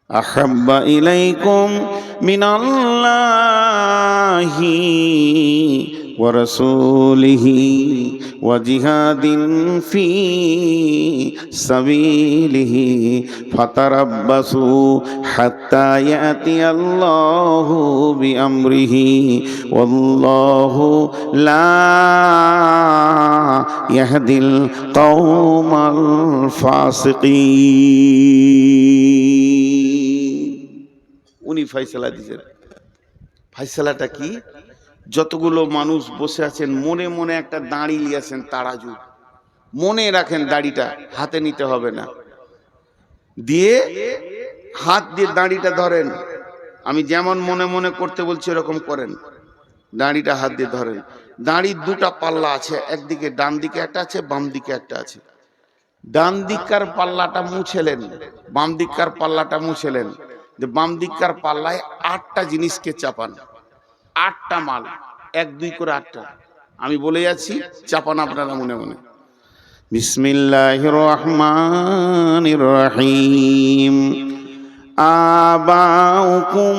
أحب إليكم من الله ورسوله وجهاد في سبيله فتربصوا حتى يأتي الله بأمره والله لا يهدي القوم الفاسقين উনি ফয়সালা দিয়েছেন। ফয়সালাটা কি? যতগুলো মানুষ বসে আছেন মনে মনে একটা দাঁড়ি নিয়েছেন, তারাজু মনে রাখেন, দাড়িটা হাতে নিতে হবে না, দিয়ে হাত দিয়ে দাড়িটা ধরেন। আমি যেমন মনে মনে করতে বলছি এরকম করেন, দাড়িটা হাত দিয়ে ধরেন। দাড়ির দুটা পাল্লা আছে, একদিকে ডান দিকে একটা আছে, বাম দিকে একটা আছে। ডান দিককার পাল্লাটা মুছেলেন, বাম দিককার পাল্লাটা মুছেলেন। বাম দিককার পাল্লায় 8টা জিনিসকে চাপান, 8টা মাল, 1 2 করে 8টা। আমি বলে যাচ্ছি, চাপান আপনারা মনে মনে। বিসমিল্লাহির রহমানির রহিম। آباؤكم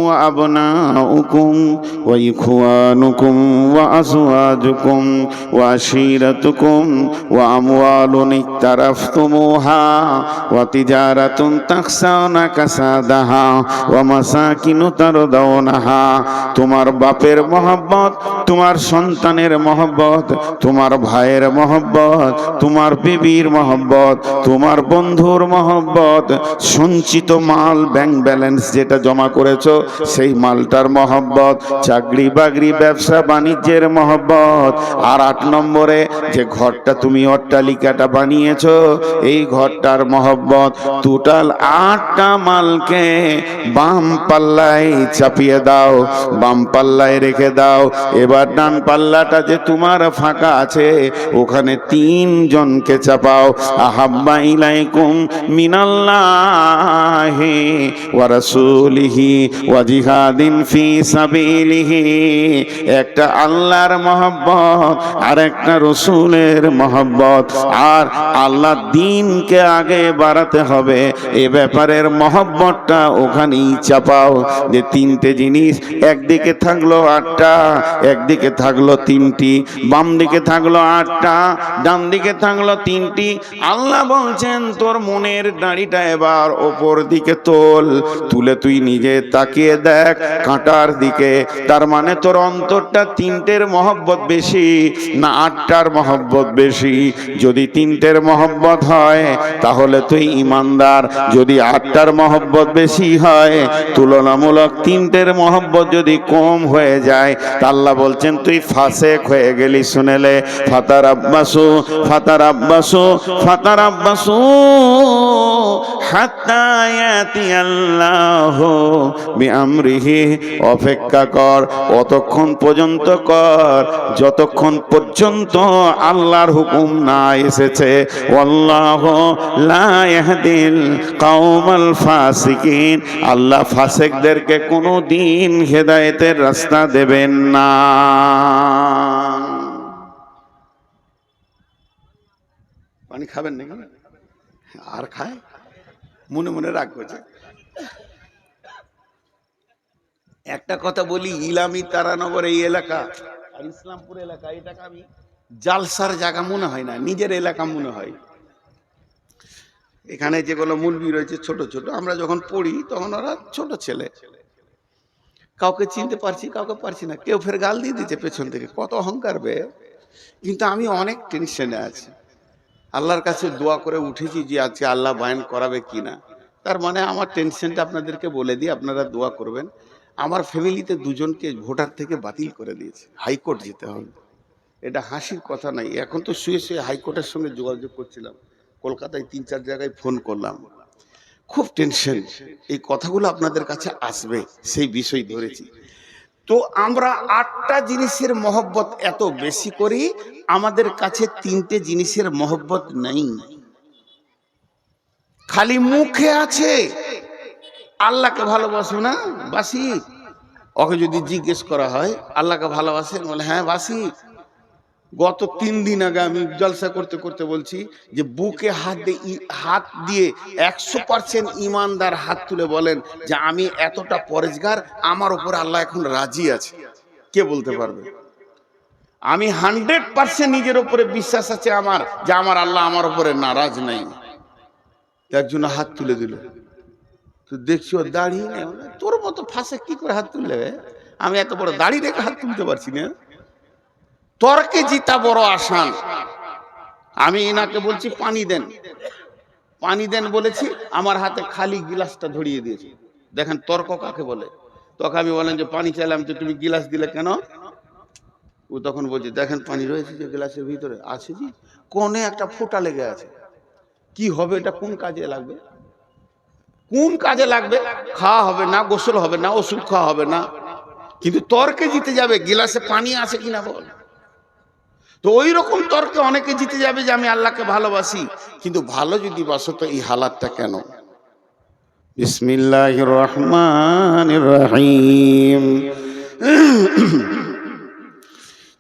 وأبناؤكم وإخوانكم وأزواجكم وعشيرتكم وأموال اقترفتموها وتجارة تخشون كسادها ومساكن ترضونها। তোমার বাপের মহব্বত, তোমার সন্তানের মহব্বত, তোমার ভাইয়ের মহব্বত, তোমার বিবির মহব্বত, তোমার বন্ধুর মহব্বত, সঞ্চিত মাল, ব্যাংক ব্যালেন্স যেটা জমা করেছো সেই মালটার মহব্বত, চাকরি বাকরি ব্যবসা বাণিজ্যের মহব্বত। আর 8 নম্বরে যে ঘরটা তুমি অট্টালিকাটা বানিয়েছো এই ঘরটার মহব্বত। টোটাল 8টা মালকে বাম পাল্লায় চাপিয়ে দাও, বাম পাল্লায় রেখে দাও। এবার ডান পাল্লাটা যে তোমার ফাঁকা আছে ওখানে 3 জনকে চাপাও। আহাব্বা ইলাইকুম মিনাল্লাহি ওয়া রাসূলিহি ওয়া জিহাদিন ফি সাবিলিহি। একটা আল্লাহর মহব্বত আর একটা রাসূলের মহব্বত, আর আল্লাহর দ্বীনকে আগে বাড়াতে হবে এ ব্যাপারের মহব্বতটা ওখানেই চাপাও। যে 3টে জিনিস, একদিকে থাকলো 8টা, একদিকে থাকলো 3টি, বাম দিকে থাকলো 8টা, ডান দিকে থাকলো 3টি। আল্লাহ বলছেন তোর মনের দাড়িটা এবার ওপর দিকে তোল, তুলে তুই নিজে তাকিয়ে দেখ কাঁটার দিকে। তার মানে তোর অন্তরটা 3টের মহব্বত বেশি না 8টার মহব্বত বেশি? যদি 3টের মহব্বত হয় তাহলে তুই ইমানদার। যদি 8টার মহব্বত বেশি হয়, তুলনামূলক 3টের মহব্বত যদি কম হয়ে যায়, তা আল্লাহ বলছেন তুই ফাসেক হয়ে গেলি। শুনেলে ফাতারাব্বাসু ফাতারাব্বাসু ফাতারাব্বাসু হাত্তা ইয়াতিয়াল্লাহু বিআমরিহি। অপেক্ষা কর, অতক্ষণ পর্যন্ত কর যতক্ষণ পর্যন্ত আল্লাহর হুকুম না এসেছে। ওয়াল্লাহু লা ইয়াহদিল কওমাল ফাসিকিন। আল্লাহ ফাসিকদেরকে কোনোদিন হেদায়েতের রাস্তা দেবেন না। পানি খাবেন নাকি? আর খায়, মনে মনে রাগ করছে। একটা কথা বলি, ইলামি তারানগর এই এলাকা আর ইসলামপুর এলাকা, এটাকে আমি জালসার জায়গা মনে হয় না, নিজের এলাকা মনে হয়। এখানে যেগুলো মুলবি রয়েছে ছোট ছোট, আমরা যখন পড়ি তখন ওরা ছোট ছেলে, কাউকে চিনতে পারছি কাউকে পারছি না। কেউ ফের গাল দিয়ে দিচ্ছে পেছন থেকে, কত অহংকার বে। কিন্তু আমি অনেক টেনশনে আছি, আল্লাহর কাছে দোয়া করে উঠেছি যে আজকে আল্লাহ বায়ান করাবে কিনা। তার মানে আমার টেনশনটা আপনাদেরকে বলে দিই, আপনারা দোয়া করবেন। আমার ফ্যামিলিতে 2 জনকে ভোটার থেকে বাতিল করে দিয়েছে, হাইকোর্ট যেতে হবে। এটা হাসির কথা নাই। এখন তো শুয়ে শুয়ে হাইকোর্টের সঙ্গে যোগাযোগ করছিলাম, কলকাতায় 3-4 জায়গায় ফোন করলাম। খুব টেনশন। এই কথাগুলো আপনাদের কাছে আসবে সেই বিষয় ধরেছি। তো আমরা 8টা জিনিসের মহব্বত এত বেশি করি, আমাদের কাছে 3টে জিনিসের মহব্বত নেই। খালি মুখে আছে আল্লাহকে ভালোবাসো না, বাসি। ওকে যদি জিজ্ঞেস করা হয় আল্লাহকে ভালোবাসেন, বলে হ্যাঁ বাসি। গত 3 দিন আগে আমি জলসা করতে করতে বলছি যে বুকে হাত দিয়ে 100% ইমানদার হাত তুলে বলেন যে আমি এতটা পরেজগার, আমার উপর আল্লাহ এখন রাজি আছে। কে বলতে পারবে? আমি 100% নিজের উপরে বিশ্বাস আছে আমার, যে আমার আল্লাহ আমার উপরে নারাজ নাই। একজন হাত তুলে দিল, তো দেখছি ওর দাড়ি নেই। তোর মতো ফাঁসে কি করে হাত তুললে? আমি এত বড় দাড়ি রেখে হাত তুলতে পারছি না। তর্কে জিতা বড় আসান। আমি এনাকে বলছি পানি দেন, পানি দেন বলেছি, আমার হাতে খালি গিলাসটা ধরিয়ে দিয়েছে। দেখেন তর্ক কাকে বলে। তখন আমি বলেন যে পানি চাইলাম, তো তুমি গিলাস দিলে কেন? ও তখন বলছে দেখেন পানি রয়েছে যে গ্লাসের ভিতরে আছে, জি কোণে একটা ফোঁটা লেগে আছে। কি হবে এটা? কোন কাজে লাগবে? কোন কাজে লাগবে? খাওয়া হবে না, গোসল হবে না, ওষুধ খাওয়া হবে না, কিন্তু তর্কে জিতে যাবে গিলাসে পানি আছে কিনা বল। তো ওই রকম তর্কে অনেকে জিতে যাবে যে আমি আল্লাহকে ভালোবাসি, কিন্তু ভালো যদি বাসো তো এই হালাতটা কেন? বিসমিল্লাহির রহমানির রহিম।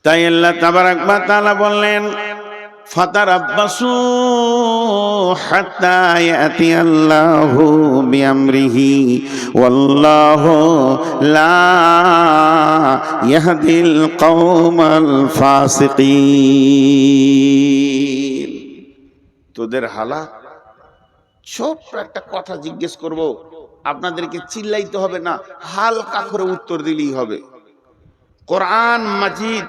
তাই আল্লাহ তাবারাক ওয়া তাআলা বললেন ফাতারাব্বাসু হাত্তা ইয়াতিয়াল্লাহু বিআমরিহি ওয়াল্লাহু লা ইয়াহদিল কওমাল ফাসিকিন। তোদের হালাত, ছোট্ট একটা কথা জিজ্ঞেস করব, আপনাদেরকে চিল্লাইতে হবে না, হালকা করে উত্তর দিলেই হবে। কোরআন মাজিদ,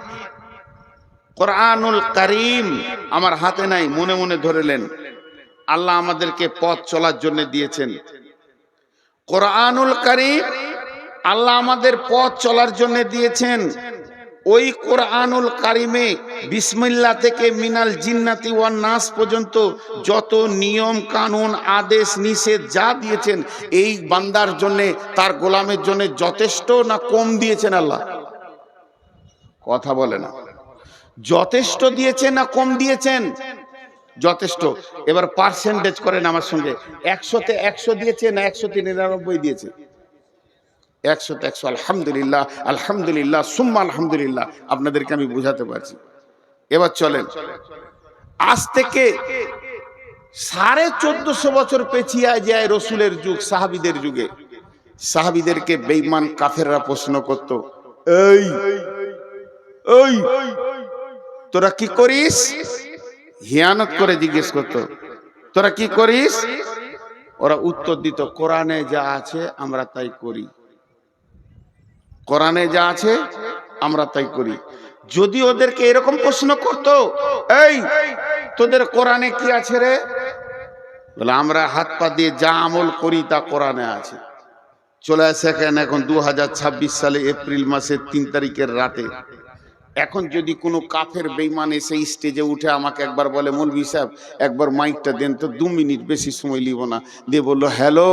কোরআনুল কারীম আমার হাতে নাই, মনে মনে ধরেলেন। আল্লাহ আমাদেরকে পথ চলার জন্য দিয়েছেন কোরআনুল কারীম। আল্লাহ আমাদের পথ চলার জন্য দিয়েছেন। ওই কোরআনুল কারীমে বিসমিল্লাহ থেকে মিনাল জিন্নাতি ওয়ান নাস পর্যন্ত যত নিয়ম কানুন আদেশ নিষেধ যা দিয়েছেন, এই বান্দার জন্য, তার গোলামের জন্য যথেষ্ট না কম দিয়েছেন? আল্লাহ কথা বলে না। যথেষ্ট দিয়েছেন না কম দিয়েছেন? যথেষ্ট। এবার পার্সেন্টেজ করেন আমার সঙ্গে, 100-তে 100 দিয়েছে না 100-তে 99 দিয়েছে? 100-তে 100। আলহামদুলিল্লাহ, আলহামদুলিল্লাহ, সুম্মা আলহামদুলিল্লাহ। আপনাদেরকে আমি বুঝাতে পারছি। এবার চলেন, আজ থেকে 1450 বছর পেছিয়ে যায় রসুলের যুগ, সাহাবীদের যুগে। সাহাবীদেরকে বেঈমান কাফেররা প্রশ্ন করত, এই ওই তোরা কি করিস? হিয়ানত করে জিজ্ঞেস করত, তোরা কি করিস? ওরা উত্তর দিত, কোরআনে যা আছে আমরা তাই করি, কোরআনে যা আছে আমরা তাই করি। যদি ওদেরকে এরকম প্রশ্ন করত, এই তোদের কোরআনে কি আছে রে? বলে আমরা হাত পা দিয়ে যা আমল করি তা কোরআনে আছে। চলে আসে এখন 2026 সালে এপ্রিল মাসের 3 তারিখের রাতে। এখন যদি কোনো কাফের বেঈমান এসে স্টেজে উঠে আমাকে একবার বলে, মৌলভী সাহেব একবার মাইকটা দেন তো, 2 মিনিট, বেশি সময় লিব না, দিয়ে বললো হ্যালো,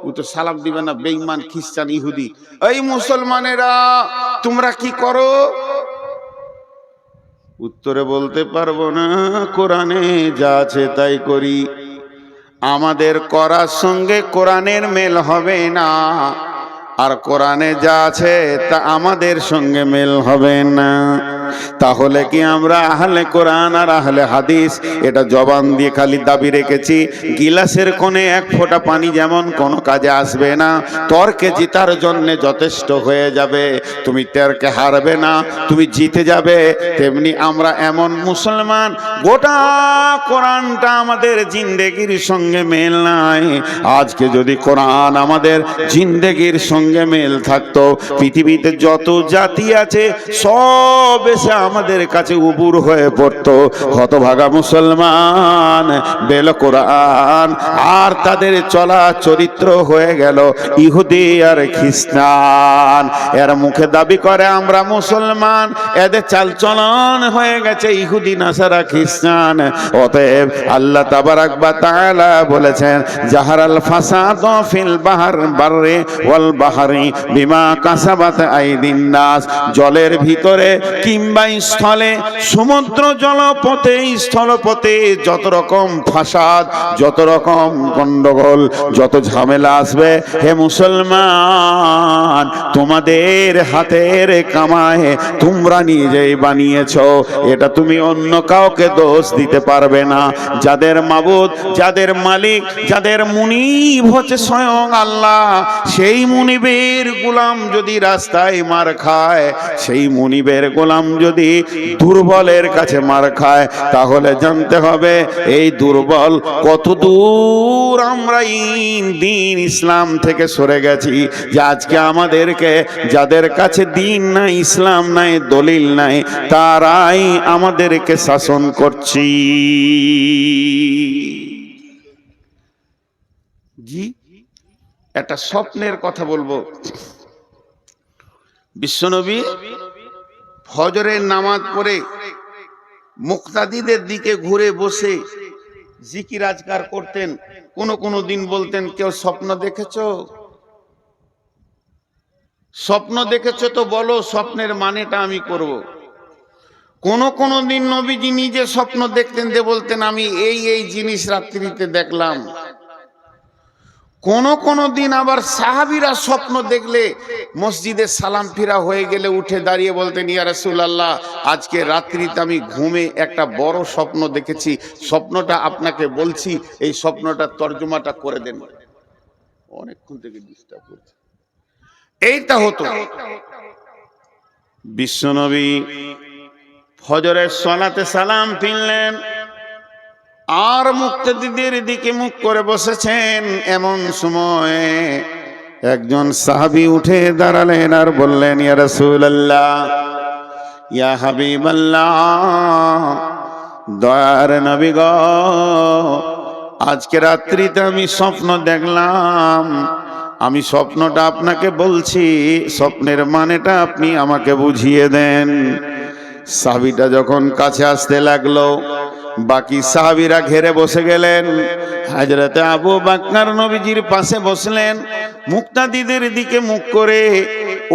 ও তো সালাম দিবে না, বেঈমান খ্রিস্টান ইহুদি। এই মুসলমানেরা তোমরা কি করো? উত্তরে বলতে পারবো না, কোরআনে যা আছে তাই করি। আমাদের করার সঙ্গে কোরআনের মেল হবে না, আর কোরআনে যা আছে তা আমাদের সঙ্গে মেল হবে না। তাহলে কি আমরা আহলে কোরআন আর আহলে হাদিস এটা জবান দিয়ে খালি দাবি রেখেছি? গিলাসের কোণে 1 ফোঁটা পানি যেমন কোনো কাজে আসবে না, তর্কে জিতার জন্য যথেষ্ট হয়ে যাবে। তুমি তর্কে হারবে না, তুমি জিতে যাবে। তেমনি আমরা এমন মুসলমান, গোটা কোরআনটা আমাদের জিন্দেগির সঙ্গে মেল নাই। আজকে যদি কোরআন আমাদের জিন্দেগির সঙ্গে মেল থাকতো, পৃথিবীতে যত জাতি আছে সব এসে আমাদের কাছে উবুর হয়ে পড়তো। হতভাগা মুসলমান বেল কোরআন, আর তাদের চলা চরিত্র হয়ে গেল ইহুদি আর খ্রিস্টান। এর মুখে দাবি করে আমরা মুসলমান, এদের চালচলন হয়ে গেছে ইহুদি নাসারা খ্রিস্টান। অতএব আল্লাহ তাবারাক ওয়া তাআলা বলেছেন, জাহারাল ফাসাদ ফিল বাররি ওয়াল বাহরি বিমা কাসাবাত আইদিন নাস। জলের ভিতরে কিংবা কিংবা স্থলে, সমুদ্র জলপথে স্থলপথে যত রকম ফাসাদ, যত রকম গন্ডগোল, যত ঝামেলা আসবে, হে মুসলমান, তোমাদের হাতের কামায় তোমরা নিজেই বানিয়েছো। এটা তুমি অন্য কাউকে দোষ দিতে পারবে না। যাদের মাবুদ, যাদের মালিক, যাদের মুনিব হচ্ছে স্বয়ং আল্লাহ, সেই মুনিবের গোলাম যদি রাস্তায় মার খায়, সেই মুনিবের গোলাম যদি দুর্বলের কাছে মার খায়, তাহলে জানতে হবে এই দুর্বল কত দূর আমরা দিন ইসলাম থেকে সরে গেছি, যে আজকে আমাদেরকে, যাদের কাছে দিন নাই, ইসলাম নাই, দলিল নাই, তারাই আমাদেরকে শাসন করছি। জি, একটা স্বপ্নের কথা বলবো। বিশ্বনবী ফজরের নামাজ পড়ে মুক্তাদিদের দিকে ঘুরে বসে জিকির আজকার করতেন। কোন দিন বলতেন, কেউ স্বপ্ন দেখেছো? স্বপ্ন দেখেছো তো বলো, স্বপ্নের মানেটা আমি করব। কোন দিন নবীজি নিজে স্বপ্ন দেখতেন, যে বলতেন আমি এই জিনিস রাত্রিতে দেখলাম। কোন দিন আবার সাহাবীরা স্বপ্ন দেখলে মসজিদে সালাম ফিরা হয়ে গেলে উঠে দাঁড়িয়ে বলতেন, ইয়া রাসূলুল্লাহ, আজকে রাত্রিতে আমি ঘুমে একটা বড় স্বপ্ন দেখেছি, স্বপ্নটা আপনাকে বলছি, এই স্বপ্নটার তর্জমাটা করে দেন। অনেকক্ষণ থেকে ডিস্টার্ব করছে। এইটা হতো। বিশ্বনবী ফজরের সালাতে সালাম ফিরলেন আর মুক্তাদিদের দিকে মুখ করে বসেছেন। এমন সময় একজন সাহাবী উঠে দাঁড়ালেন আর বললেন, ইয়া রাসূলুল্লাহ, ইয়া হাবিবাল্লাহ, দয়ার নবী গো, আজকে রাত্রিতে আমি স্বপ্ন দেখলাম, আমি স্বপ্নটা আপনাকে বলছি, স্বপ্নের মানেটা আপনি আমাকে বুঝিয়ে দেন। সাহাবীটা যখন কাছে আসতে লাগলো, বাকি সাহাবীরা ঘেরে বসে গেলেন। হযরতে আবু বকর নবীজির পাশে বসলেন, মুক্তাদিদের দিকে মুখ করে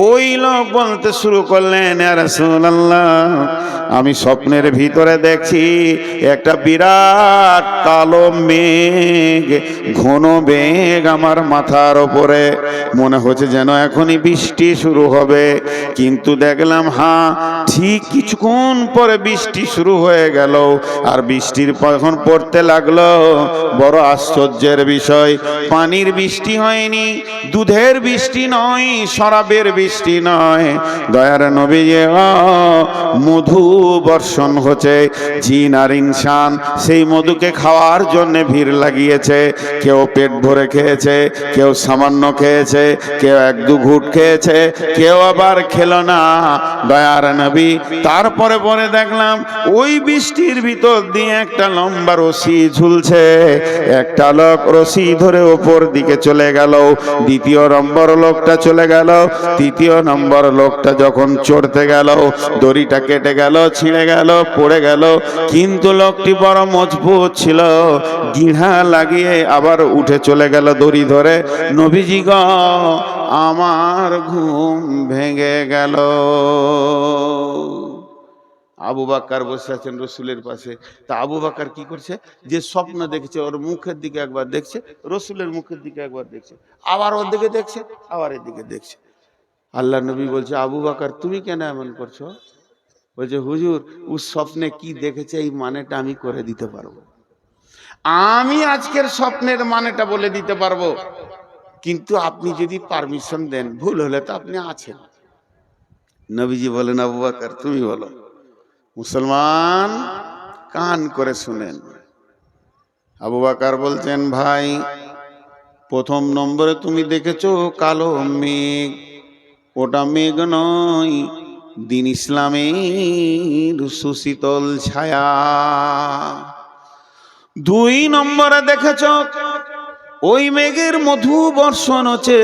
ওই লোক বলতে শুরু করলেন, ইয়া রাসূলুল্লাহ, আমি স্বপ্নের ভিতরে দেখছি একটা বিরাট কালো মেঘ, ঘন মেঘ আমার মাথার উপরে, মনে হচ্ছে যেন এখনই বৃষ্টি শুরু হবে। কিন্তু দেখলাম ঠিক কিছুক্ষণ পরে বৃষ্টি শুরু হয়ে গেল। আর বৃষ্টির যখন পড়তে লাগলো, বড় আশ্চর্যের বিষয়, পানির বৃষ্টি হয়নি, দুধের বৃষ্টি নয়, শরাবের বৃষ্টি নয়, দয়ার নবী, মধু বর্ষণ হচ্ছে। জিন আর ইনসান সেই মধুকে খাওয়ার জন্য ভিড় লাগিয়েছে। কেউ পেট ভরে খেয়েছে, কেউ সামান্য খেয়েছে, কেউ এক দু ঘুট খেয়েছে, কেউ আবার খেলো না। দয়ার নবী তারপরে পরে দেখলাম ওই বৃষ্টির ভিতর দিয়ে একটা লম্বা রশি ঝুলছে। একটা লোক রশি ধরে ওপর দিকে চলে গেল, দ্বিতীয় নম্বর লোকটা চলে গেল, তৃতীয় নম্বর লোকটা যখন চড়তে গেল, দড়িটা কেটে গেল, ছিঁড়ে গেল, পড়ে গেল। কিন্তু লোকটি বড় মজবুত ছিল, গিঁড়া লাগিয়ে আবার উঠে চলে গেল দড়ি ধরে। নবীজি গো, আমার ঘুম ভেঙে গেল। আবু বকর বসে আছেন রসুলের পাশে। তা আবু বকর কি করছে, যে স্বপ্ন দেখেছে ওর মুখের দিকে একবার দেখছে, রসুলের মুখের দিকে একবার দেখছে, আবার ওর দিকে দেখছে, আবার এদিকে দেখছে। আল্লাহ নবী বলছে, আবু বকর তুমি কেন এমন করছো? বলছে, হুজুর, ও স্বপ্নে কি দেখেছে এই মানেটা আমি করে দিতে পারবো। আমি আজকের স্বপ্নের মানেটা বলে দিতে পারবো, কিন্তু আপনি যদি পারমিশন দেন, ভুল হলে তো আপনি আছেন। নবীজি বলেন, আবু বকর তুমি বলো। মুসলমান কান করে শুনেন। আবু বকর বলছেন, ভাই, প্রথম নম্বরে তুমি দেখেছো কালো মেঘ, ওটা মেঘ নয়, দিন ইসলামের সুশীতল ছায়া। দুই নম্বরে দেখেছো ওই মেঘের মধু বর্ষণ হচ্ছে,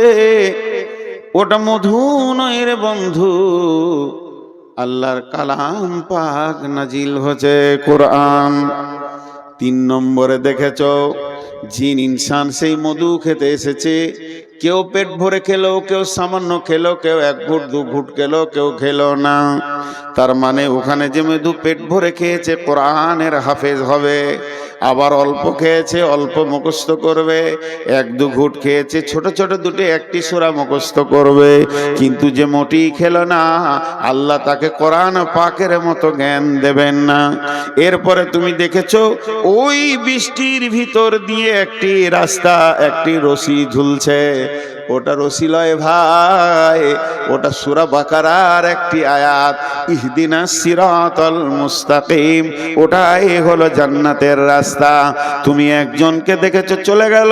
ওটা মধু নয় রে বন্ধু, আল্লাহর কালাম পাক নাজিল হচ্ছে, কোরআন। তিন নম্বরে দেখেছো জিন ইনসান সেই মধু খেতে এসেছে, কেউ পেট ভরে খেলো, কেউ সামান্য খেলো, কেউ এক ঘুট দু ঘুট খেলো, কেউ খেলো না। তার মানে ওখানে যে মৃদু পেট ভরে খেয়েছে কোরআনের হাফেজ হবে, আবার অল্প খেয়েছে অল্প মুখস্থ করবে, এক দু ঘুট খেয়েছে ছোট ছোট দুটি একটি সূরা মুখস্থ করবে। কিন্তু যে মোটেই খেলো না, আল্লাহ তাকে কোরআন পাকের মতো জ্ঞান দেবেন না। এরপরে তুমি দেখেছো ওই বৃষ্টির ভিতর দিয়ে একটি রাস্তা, একটি রশি ঝুলছে। ওটা রশি লয় ভাই, ওটা সূরা বাকারার একটি আয়াত, ইহদিনাস সিরাতাল মুস্তাকিম। ওটাই হলো জান্নাতের রাস্তা। তুমি একজনকে দেখেছো চলে গেল,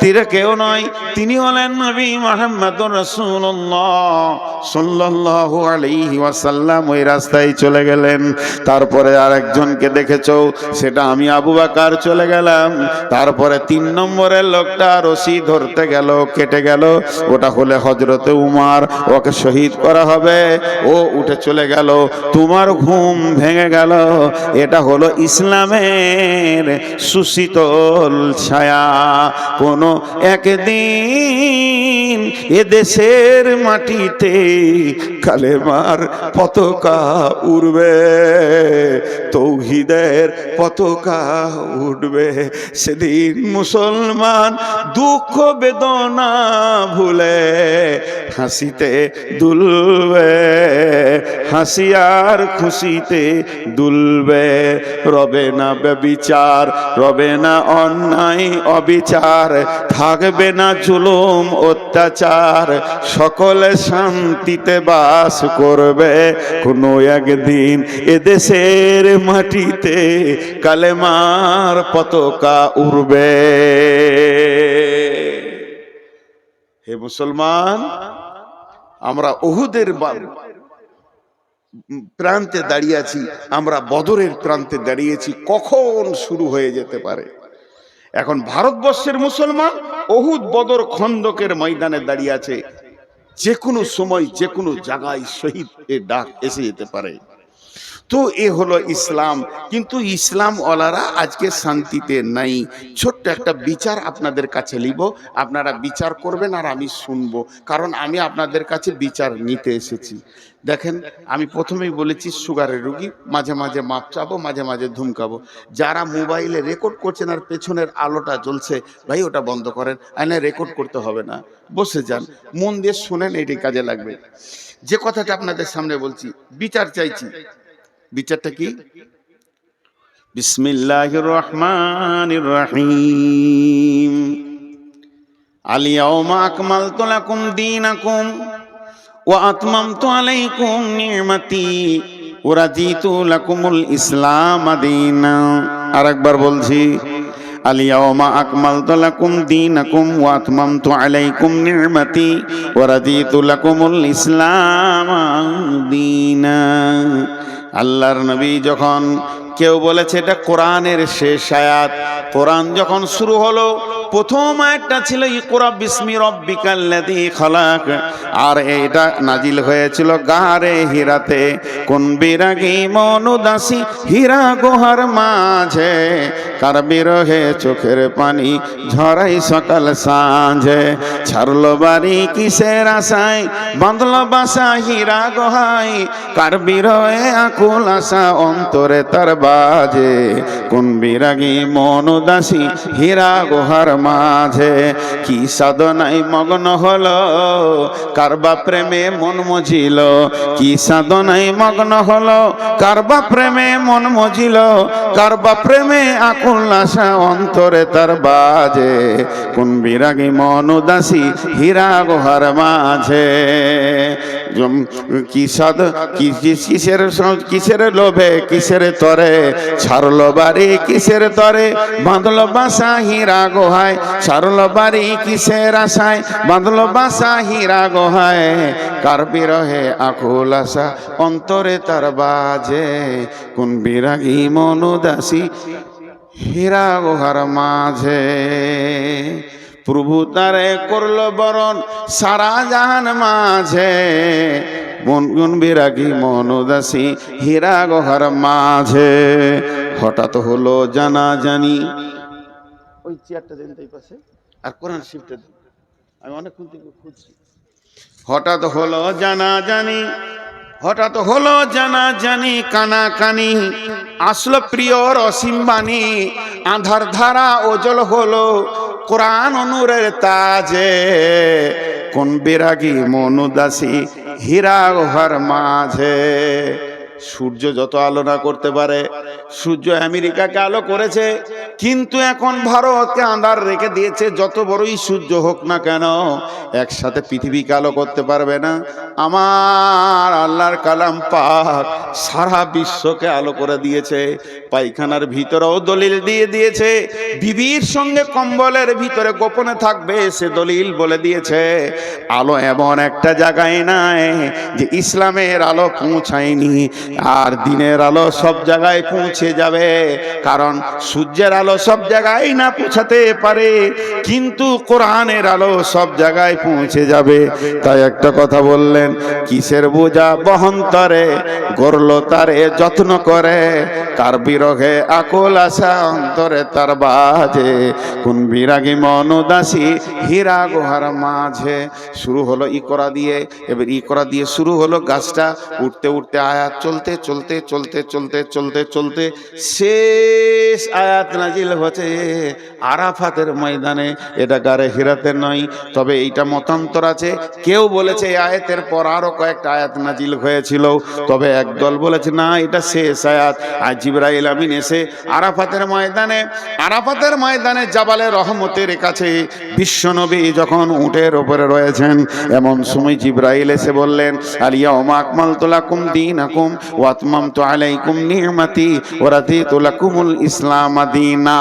তীরে কেউ নয়, তিনি হলেন নবী মুহাম্মদুর রাসূলুল্লাহ সাল্লাল্লাহু আলাইহি ওয়াসাল্লাম। ওই রাস্তায় চলে গেলেন। তারপরে আরেকজনকে দেখেছো, সেটা আমি আবু বকর চলে গেলাম। তারপরে 3 নম্বরের লোকটা রশি ধরতে গেল, কেটে গেল, ওটা হলে হযরতে উমর, ওকে শহীদ করা হবে, ও উঠে চলে গেল। তোমার ঘুম ভেঙে গেল। এটা হলো ইসলামের সুশীতল ছায়া। কোনো একদিন এদেশের মাটিতে কালেমার পতাকা উড়বে, তৌহিদের পতাকা উঠবে। সেদিন মুসলমান দুঃখ বেদনা ভুলে হাসিতে দুলবে, হাসি আর খুশিতে দুলবে। রবে না ব্যভিচার, রবে না অন্যায় অবিচার, থাকবে না জুলুম অত্যাচার, সকলে শান্তিতে বাস করবে। কোনো একদিন এদেশের মাটিতে কালেমার পতাকা উড়বে। হে মুসলমান, আমরা উহুদের প্রান্তে দাঁড়িয়ে আছি, আমরা বদরের প্রান্তে দাঁড়িয়েছি। কখন শুরু হয়ে যেতে পারে। এখন ভারতবর্ষের মুসলমান উহুদ বদর খন্দকের ময়দানে দাঁড়িয়ে আছে। যে কোনো সময় যে কোনো জায়গায় শহীদের ডাক এসে যেতে পারে। তো এ হলো ইসলাম। কিন্তু ইসলাম ওয়ালারা আজকে শান্তিতে নাই। ছোট্ট একটা বিচার আপনাদের কাছে নিব, আপনারা বিচার করবেন আর আমি শুনবো, কারণ আমি আপনাদের কাছে বিচার নিতে এসেছি। দেখেন, আমি প্রথমেই বলেছি সুগারের রুগী, মাঝে মাঝে মাপ চাবো, মাঝে মাঝে ধুমকাবো। যারা মোবাইলে রেকর্ড করছেন আর পেছনের আলোটা জ্বলছে, ভাই ওটা বন্ধ করেন, আইনে রেকর্ড করতে হবে না, বসে যান, মন দিয়ে শোনেন, এটি কাজে লাগবে। যে কথাটা আপনাদের সামনে বলছি, বিচার চাইছি। বিচারটা কি? বিসমিল্লাহির রহমানির রহিম। আল ইয়াউমা আকমালতু লাকুম দীনাকুম ওয়া আতমামতু আলাইকুম নি'মাতি ওয়া রাদিতু লাকুমুল ইসলাম দীনা। আরেকবার বলছি, আল ইয়াউমা আকমালতু লাকুম দীনাকুম ওয়া আতমামতু আলাইকুম নি'মাতি ওয়া রাদিতু লাকুমুল ইসলাম দীনা। আল্লাহর নবী যখন, কেউ বলেছে এটা কোরআনের শেষ আয়াত। কোরআন যখন শুরু হলো, প্রথম আয়াতটা ছিল ইকরা বিসমি রাব্বিকাল্লাযী খালাক, আর এটা নাজিল হয়েছিল গারে হীরাতে। কোন বিরাগী মন উদাসী হীরা গুহার মাঝে, কার বিরহে চোখের পানি ঝরাই সকাল সাঁঝে। ছাড়লো বাড়ি কিসের আশায়, বাঁধলো বাসা হীরা গুহায়, কার বিরহে আকুল আশা অন্তরে তার বাজে। কোন বিরাগী মন উদাসী হীরা গুহার মাঝে, কি সাধনায় মগ্ন হলো, কারবা প্রেমে মন মজিল, কি সাধনায় মগ্ন হলো, কারবা প্রেমে মন মজিল, কারবা প্রেমে আকুল আশা অন্তরে তার বাজে। কোন বিরাগী মন উদাসী হীরা গুহার মাঝে। কি সাধ কিসের লোভে কিসের তরে, ছাড়লো বাড়ি কিসের তরে, বাঁধলো বাসা হীরা গুহায়, ছাড়লো বাড়ি কিসের আশায়, বাঁধলো বাসা হীরা গুহায়, কার বিরহে আকুল আশা অন্তরে তার বাজে। কোন বিরাগী মন উদাসী হীরা গুহার মাঝে। প্রভু তারে করলো বরণ সারা জাহান মাঝে, মন বিরাগী মন উদাসী হীরা গুহার মাঝে। হঠাৎ হলো জানা জানি, ওই চেয়ারটা দেন তাই পাশে, আর কোরআন শিফটটা দেন। আমি অনেকক্ষণ থেকে খুঁজছি। হঠাৎ হলো জানাজানি, হঠাৎ হলো জানাজানি, কানাকানি আসলো প্রিয়র অসীম বাণী, আধার ধারা ওজল হলো কোরআন নূরের তাজে, কোন বিরাগী মনুদাসী হীরা গুহার মাঝে। সূর্য যত আলো না করতে পারে, সূর্য আমেরিকাকে আলো করেছে, কিন্তু এখন ভারতকে আঁধার রেখে দিয়েছে। যত বড়ই সূর্য হোক না কেন, একসাথে পৃথিবীকে আলো করতে পারবে না। আমার আল্লাহর কালাম পাক সারা বিশ্বকে আলো করে দিয়েছে। পায়খানার ভিতরেও দলিল দিয়ে দিয়েছে, বিবির সঙ্গে কম্বলের ভিতরে গোপনে থাকবে সে দলিল বলে দিয়েছে। আলো এমন একটা জায়গায় নাই যে ইসলামের আলো পৌঁছায়নি, আর দিনের আলো সব জায়গায় পৌঁছে যাবে। কারণ সূর্যের আলো সব জায়গায় না পৌঁছাতে পারে, কিন্তু কোরআনের আলো সব জায়গায় পৌঁছে যাবে। তাই একটা কথা বললেন, কিসের বোঝা বহন্তরে গড়ল তারে যত্ন করে, কার বিরহে আকুল আশা অন্তরে তার বাজে, কোন বিরাগী মনুদাসী হীরা গুহার মাঝে। শুরু হলো ইকরা দিয়ে, এবার ইকরা দিয়ে শুরু হলো গাছটা উঠতে উঠতে আয়াত চলতে চলতে চলতে চলতে চলতে চলতে শেষ আয়াত নাজিল হচ্ছে আরাফাতের ময়দানে। এটা গারে হিরাতের নয়, তবে এইটা মতান্তর আছে। কেউ বলেছে এই আয়াতের পর আরো কয়েকটা আয়াত নাজিল হয়েছিল, তবে একদল বলেছে না এটা শেষ আয়াত। আর জিবরাইল আমিন এসে আরাফাতের ময়দানে, আরাফাতের ময়দানে জাবালে রহমতের কাছে বিশ্বনবী যখন উটের উপরে রয়েছেন, এমন সময় জিবরাইল এসে বললেন, আলিয়াউমা আকমালতু লাকুম দীনাকুম ওয়া আতমামতু আলাইকুম নি'মাতি ওয়া রাদিতু লাকুমুল ইসলাম দীনা।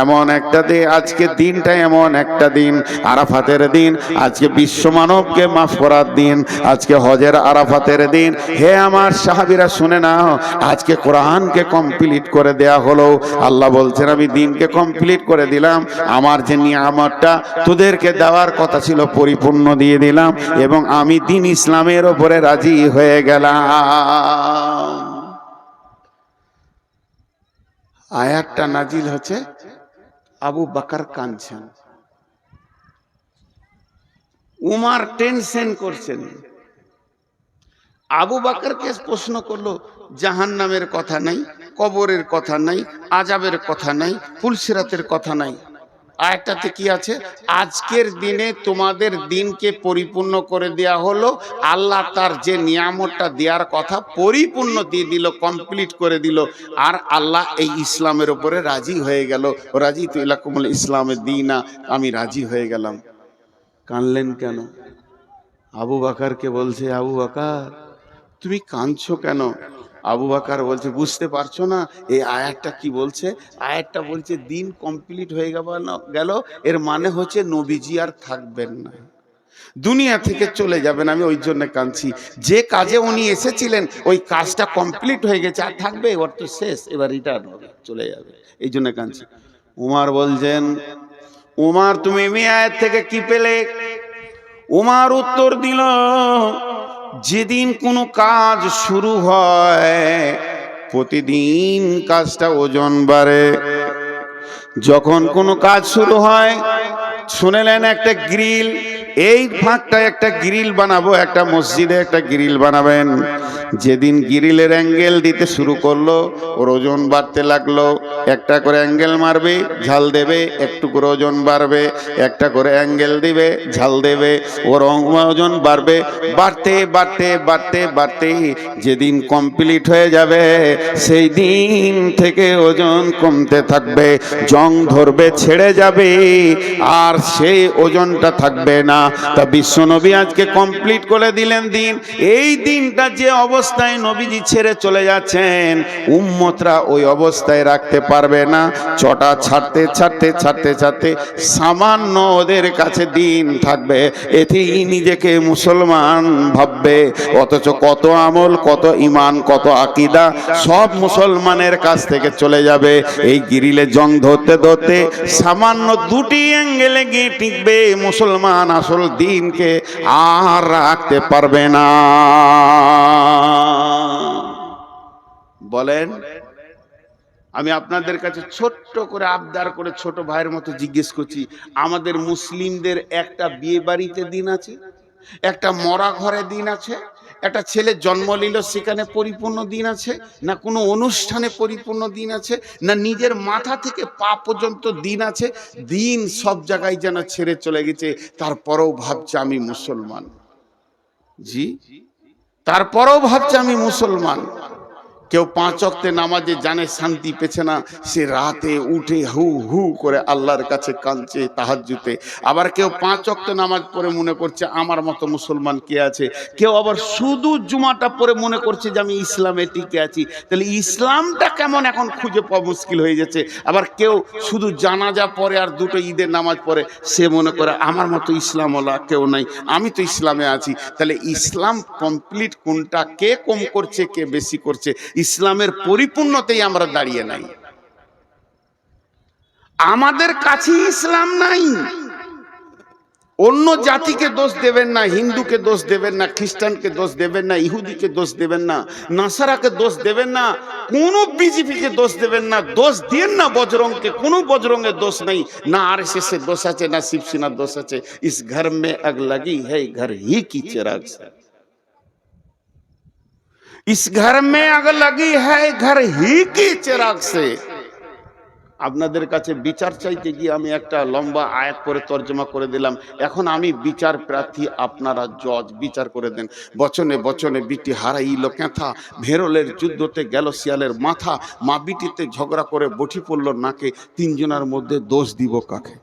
এমন একটা দিন, আজকে দিনটা এমন একটা দিন, আরাফাতের দিন, আজকে বিশ্ব মানবকে মাফ করার দিন, আজকে হজের আরাফাতের দিন। হে আমার সাহাবীরা শুনে নাও, আজকে কোরআনকে কমপ্লিট করে দেয়া হলো। আল্লাহ বলছেন আমি দিনকে কমপ্লিট করে দিলাম, আমার যে নিয়ামতটা তোদেরকে দেওয়ার কথা ছিল পরিপূর্ণ দিয়ে দিলাম, এবং আমি দিন ইসলামের ওপরে রাজি হয়ে গেলাম। আয়াতটা নাজিল হচ্ছে, আবু বকর কাঁদছেন, উমর টেনশন করছেন। আবু বকরকে প্রশ্ন করলো, জাহান্নামের কথা নাই, কবরের কথা নাই, আযাবের কথা নাই, ফুলসিরাতের কথা নাই। আয়াতটাতে কি আছে? আজকের দিনে তোমাদের দিনকে পরিপূর্ণ করে দেয়া হলো। আল্লাহ তার যে নিয়ামতটা দেওয়ার কথা পরিপূর্ণ দিয়ে দিল, কমপ্লিট করে দিল। আর আল্লাহ এই ইসলামের উপরে রাজি হয়ে গেল। রাজি তু ইলাকুমুল ইসলামের দীনা, আমি রাজি হয়ে গেলাম। কানলেন কেন? আবু বকরকে বলছে, আবু বকর তুমি কাঁদছো কেন? আবু বকর বলছে, বুঝতে পারছো না এই আয়াতটা কি বলছে? আয়াতটা বলছে দিন কমপ্লিট হয়ে গেল, এর মানে হচ্ছে নবীজি আর থাকবেন না, দুনিয়া থেকে চলে যাবেন। আমি ওই জন্য কাঁদছি, যে কাজে উনি এসেছিলেন ওই কাজটা কমপ্লিট হয়ে গেছে, আর থাকবে? ওর তো শেষ, এবার রিটার্ন হবে, চলে যাবে, এই জন্য কাঁদছি। উমর বলছেন, উমর তুমি এই আয়াত থেকে কি পেলে? উমর উত্তর দিল, যেদিন কোনো কাজ শুরু হয় প্রতিদিন কাজটা ওজন বাড়ে। যখন কোনো কাজ শুরু হয়, শুনেলেন একটা গ্রিল, এই ফাঁকটা একটা গ্রিল বানাবো, একটা মসজিদে একটা গ্রিল বানাবেন। যেদিন গ্রিলের অ্যাঙ্গেল দিতে শুরু করলো, ওর ওজন বাড়তে লাগলো। একটা করে অ্যাঙ্গেল মারবে, ঝাল দেবে, একটু করে ওজন বাড়বে, একটা করে অ্যাঙ্গেল দিবে, ঝাল দেবে, ওর ওজন বাড়বে। বাড়তে বাড়তে বাড়তে বাড়তে যেদিন কমপ্লিট হয়ে যাবে, সেই দিন থেকে ওজন কমতে থাকবে, জং ধরবে, ছেড়ে যাবে, আর সেই ওজনটা থাকবে না। তা বিশ্বনবী আজকে কমপ্লিট করে দিলেন দিন। এই দিনটা যে অবস্থায় নবীজি ছেড়ে চলে যাচ্ছেন, উম্মতরা ওই অবস্থায় রাখতে পারবে না। চটা ছাড়তে ছাড়তে ছাড়তে ছাড়তে সামান্য ওদের কাছে দিন থাকবে, এতেই নিজেকে মুসলমান ভাববে। অথচ কত আমল, কত ইমান, কত আকীদা সব মুসলমানের কাছ থেকে চলে যাবে। এই গ্রিলে জং ধরতে ধরতে সামান্য দুটি অ্যাঙ্গেলে গিয়ে টিকবে, মুসলমান আসল দিনকে আর রাখতে পারবে না। বলেন, আমি আপনাদের কাছে ছোট্ট করে আবদার করে ছোট ভাইয়ের মতো জিজ্ঞেস করছি, আমাদের মুসলিমদের একটা বিয়ে বাড়িতে দিন আছে, একটা মরা ঘরে দিন আছে, একটা ছেলে জন্ম নিল সেখানে পরিপূর্ণ দিন আছে, না কোনো অনুষ্ঠানে পরিপূর্ণ দিন আছে, না নিজের মাথা থেকে পা পর্যন্ত দিন আছে? দিন সব জায়গায় যেন ছেড়ে চলে গেছে, তারপরেও ভাবছে আমি মুসলমান। জি, তারপরেও ভাবছে আমি মুসলমান। কেউ 5 ওয়াক্তে নামাজে জানে শান্তি পেছে না, সে রাতে উঠে হু হু করে আল্লাহর কাছে কাঁদছে তাহাজ্জুদে। আবার কেউ 5 ওয়াক্ত নামাজ পড়ে মনে করছে আমার মতো মুসলমান কে আছে। কেউ আবার শুধু জুমাটা পড়ে মনে করছে যে আমি ইসলামে টিকে আছি। তাহলে ইসলামটা কেমন এখন খুঁজে পাওয়া মুশকিল হয়ে যাচ্ছে। আবার কেউ শুধু জানাজা পড়ে আর 2টো ঈদের নামাজ পড়ে, সে মনে করে আমার মতো ইসলামওয়ালা কেউ নাই, আমি তো ইসলামে আছি। তাহলে ইসলাম কমপ্লিট কোনটা, কে কম করছে কে বেশি করছে? ইসলামের পরিপূর্ণতেই আমরা দাঁড়িয়ে নাই। আমাদের কাছে ইসলাম নাই। অন্য জাতিকে দোষ দেবেন না, হিন্দুকে দোষ দেবেন না, খ্রিস্টানকে দোষ দেবেন না, ইহুদিকে দোষ দেবেন না, নাসারাকে দোষ দেবেন না, কোন বিজেপিকে দোষ দেবেন না, দোষ দেন না বজরংকে, কোনো বজরংয়ের দোষ নেই, না আরএসএস এর দোষ আছে, না শিবসেনার দোষ আছে। ইস ঘর মে আগ লাগি হ্যায় ঘর হি কি চিরাগ সে, इस घर में आग लगी है घर ही की चिराग से। আপনাদের কাছে বিচার চাইতে গিয়ে আমি একটা লম্বা আয়াত করে তর্জমা করে দিলাম। এখন আমি বিচার প্রার্থী, আপনারা জজ, বিচার করে দেন। বচনে বচনে বিটি হারাইল ক্যাথা, ভেরলের যুদ্ধতে গেল শিয়ালের মাথা, মা বিটিতে ঝগড়া করে বটি পড়ল নাকে, 3 জনের মধ্যে দোষ দিব কাকে?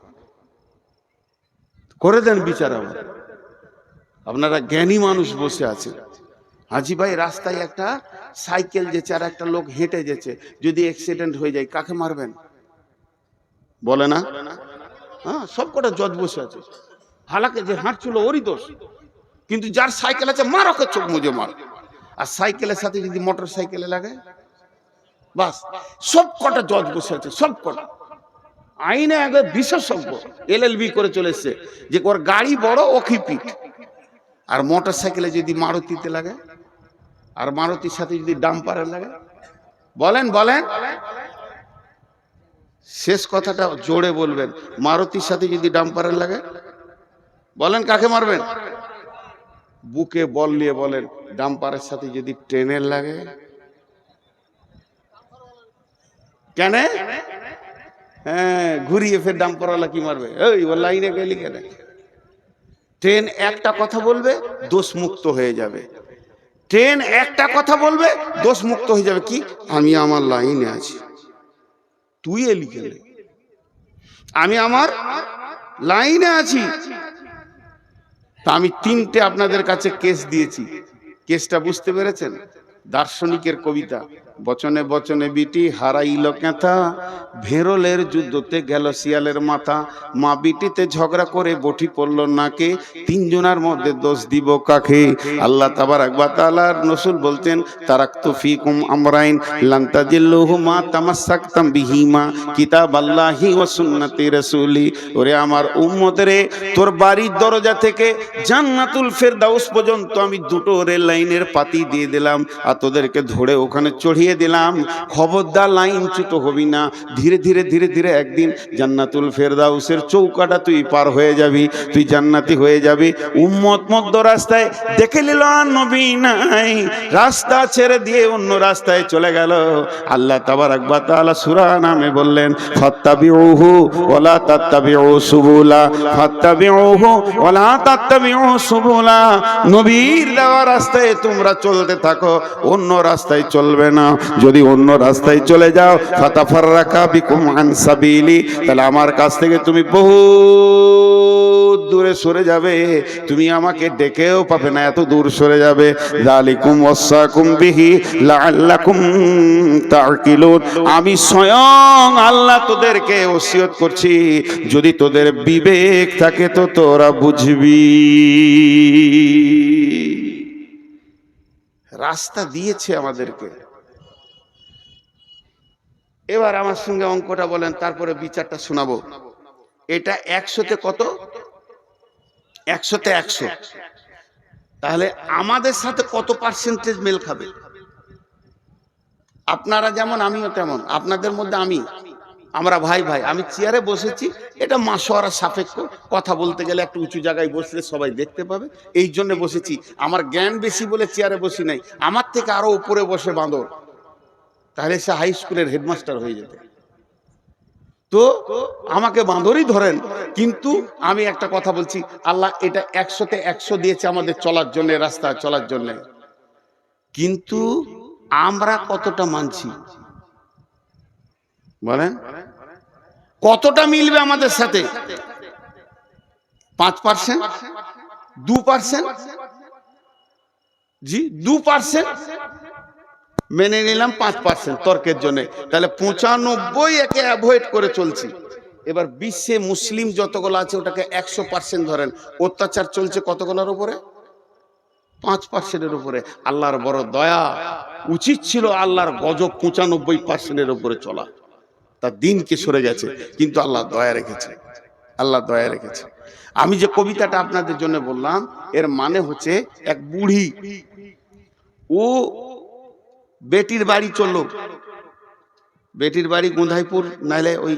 করে দেন বিচার। আবার আপনারা জ্ঞানী মানুষ বসে আছেন। হাজি ভাই, রাস্তায় একটা সাইকেল যেছে আর একটা লোক হেঁটে যেছে, যদি অ্যাক্সিডেন্ট হয়ে যায় কাকে মারবেন? বলে না? হ্যাঁ, সব কটা জজ বসে আছে। হালাকে যে হাঁটছিল ওরই দোষ, কিন্তু যার সাইকেল আছে মার, ওকে চোখ মুজে মার। আর সাইকেলের সাথে যদি মোটর সাইকেলে লাগে, বাস সব কটা জজ বসে আছে, সব কটা আইনে আগে বিশেষজ্ঞ, LLB করে চলে এসছে যে ওর গাড়ি বড় ওকে পিট। আর মোটর সাইকেলে যদি মারুতিতে লাগে, আর মারুতির সাথে যদি ডাম্পারে লাগে, বলেন বলেন, শেষ কথাটা জোরে বলবেন, মারুতির সাথে যদি ডাম্পারে লাগে, বলেন কাকে মারবেন? বুকে বল নিয়ে বলেন, ডাম্পারের সাথে যদি ট্রেনের লাগে, কেন? হ্যাঁ, ঘুরিয়ে ফের ডাম্পারওয়ালা কি মারবে? ওই ও লাইনে গেলি কেন? ট্রেন একটা কথা বলবে, দোষ মুক্ত হয়ে যাবে। ট্রেন একটা কথা বলবে, দোষ মুক্ত হয়ে যাবে। কি? আমি আমার লাইনে আছি। তুই এলি কেন? আমি আমার লাইনে আছি। তা আমি 3টে আপনাদের কাছে কেস দিয়েছি। কেসটা বুঝতে পেরেছেন? দার্শনিকের কবিতা, বচনে বচনে বিটি হারাইল ক্যাথা, ভেরলের যুদ্ধতে গেল শিয়ালের মাথা, মা বিটিতে ঝগড়া করে বটি পড়ল নাকে, 3 জনের মধ্যে দোষ দিব কাকে? আল্লাহ তাবারাক ওয়া তাআলার রাসূল বলতেন, তারাকতু ফিকুম আমরাইন লান তাজিল্লুহুমা তামাসসাকতাম বিহিমা কিতাবাল্লাহি ওয়া সুন্নতি রাসূলি। ওরে আমার উম্মত রে, তোর বাড়ির দরজা থেকে জান্নাতুল ফেরদাউস পর্যন্ত আমি 2টো রেল লাইনের পাতি দিয়ে দিলাম, আর তোদেরকে ধরে ওখানে চড়িয়ে দিলাম। খবরদার লাইনচ্যুত হবি না। ধীরে ধীরে ধীরে ধীরে একদিন জান্নাতুল ফেরদাউসের চৌকাটা তুই পার হয়ে যাবি, তুই জান্নাতি হয়ে যাবি। উম্মত মধ্য রাস্তায় দেখে নিল নবী নাই, রাস্তা ছেড়ে দিয়ে অন্য রাস্তায় চলে গেল। আল্লাহ তাবারাক ওয়া তাআলা সূরা নামে বললেন, ফাত্তাবিউহু ওয়ালা তাত্তাবিউ সুবুলা, ফাত্তাবিউহু ওয়ালা তাত্তাবিউ সুবুলা। নবীর দেওয়া রাস্তায় তোমরা চলতে থাকো, অন্য রাস্তায় চলবে না। যদি অন্য রাস্তায় চলে যাও, ফাতাফাররাকা বিকুম আন সাবিলি, তাহলে আমার কাছ থেকে তুমি বহু দূরে সরে যাবে, তুমি আমাকে ডেকেও পাবে না, এত দূর সরে যাবে। যালিকুম ওয়াসাকুম বিহি লাআল্লাকুম তাকিলুন। আমি স্বয়ং আল্লাহ তোদেরকে ওসিয়ত করছি, যদি তোদের বিবেক থাকে তো তোরা বুঝবি। রাস্তা দিয়েছে আমাদেরকে। এবার আমার সঙ্গে অঙ্কটা বলেন, তারপরে বিচারটা শোনাবো। এটা 100তে কত? 100তে 100। তাহলে আমাদের সাথে কত পার্সেন্টেজ মেল খাবে? আপনারা যেমন আমিও তেমন, আপনাদের মধ্যে আমরা ভাই ভাই। আমি চেয়ারে বসেছি, এটা মাশওয়ারা সাপেক্ষ, কথা বলতে গেলে একটু উঁচু জায়গায় বসলে সবাই দেখতে পাবে, এই জন্য বসেছি। আমার জ্ঞান বেশি বলে চেয়ারে বসি নাই, আমার থেকে আরো উপরে বসে বাঁদর, তাহলে সে হাই স্কুলের হেডমাস্টার হয়ে যেত। তো আমাকে বাঁদরই ধরেন, কিন্তু আমি একটা কথা বলছি, আল্লাহ এটা 100-তে 100 দিয়েছে আমাদের চলার জন্য, রাস্তায় চলার জন্য, কিন্তু আমরা কতটা মানছি বলেন? কতটা মিলবে আমাদের সাথে? 5%, 2%? জি 2% মেনে নিলাম, 5% তর্কের জন্য, তাহলে 95 একে অ্যাভয়েড করে চলছি। এবার বিশ্বে মুসলিম যতগুলো আছে ওটাকে 100% ধরেন, অত্যাচার চলছে কতগুলোর উপরে? 5%-এর উপরে। আল্লাহর বড় দয়া, উচিত ছিল আল্লাহর গজব 95%-এর উপরে চলা, তার দিনকে সরে গেছে, কিন্তু আল্লাহ দয়া রেখেছে, আল্লাহ দয়া রেখেছে। আমি যে কবিতাটা আপনাদের জন্য বললাম, এর মানে হচ্ছে এক বুড়ি, ও বেটির বাড়ি চললো, বেটির বাড়ি গোঁধাইপুর, নাইলে ওই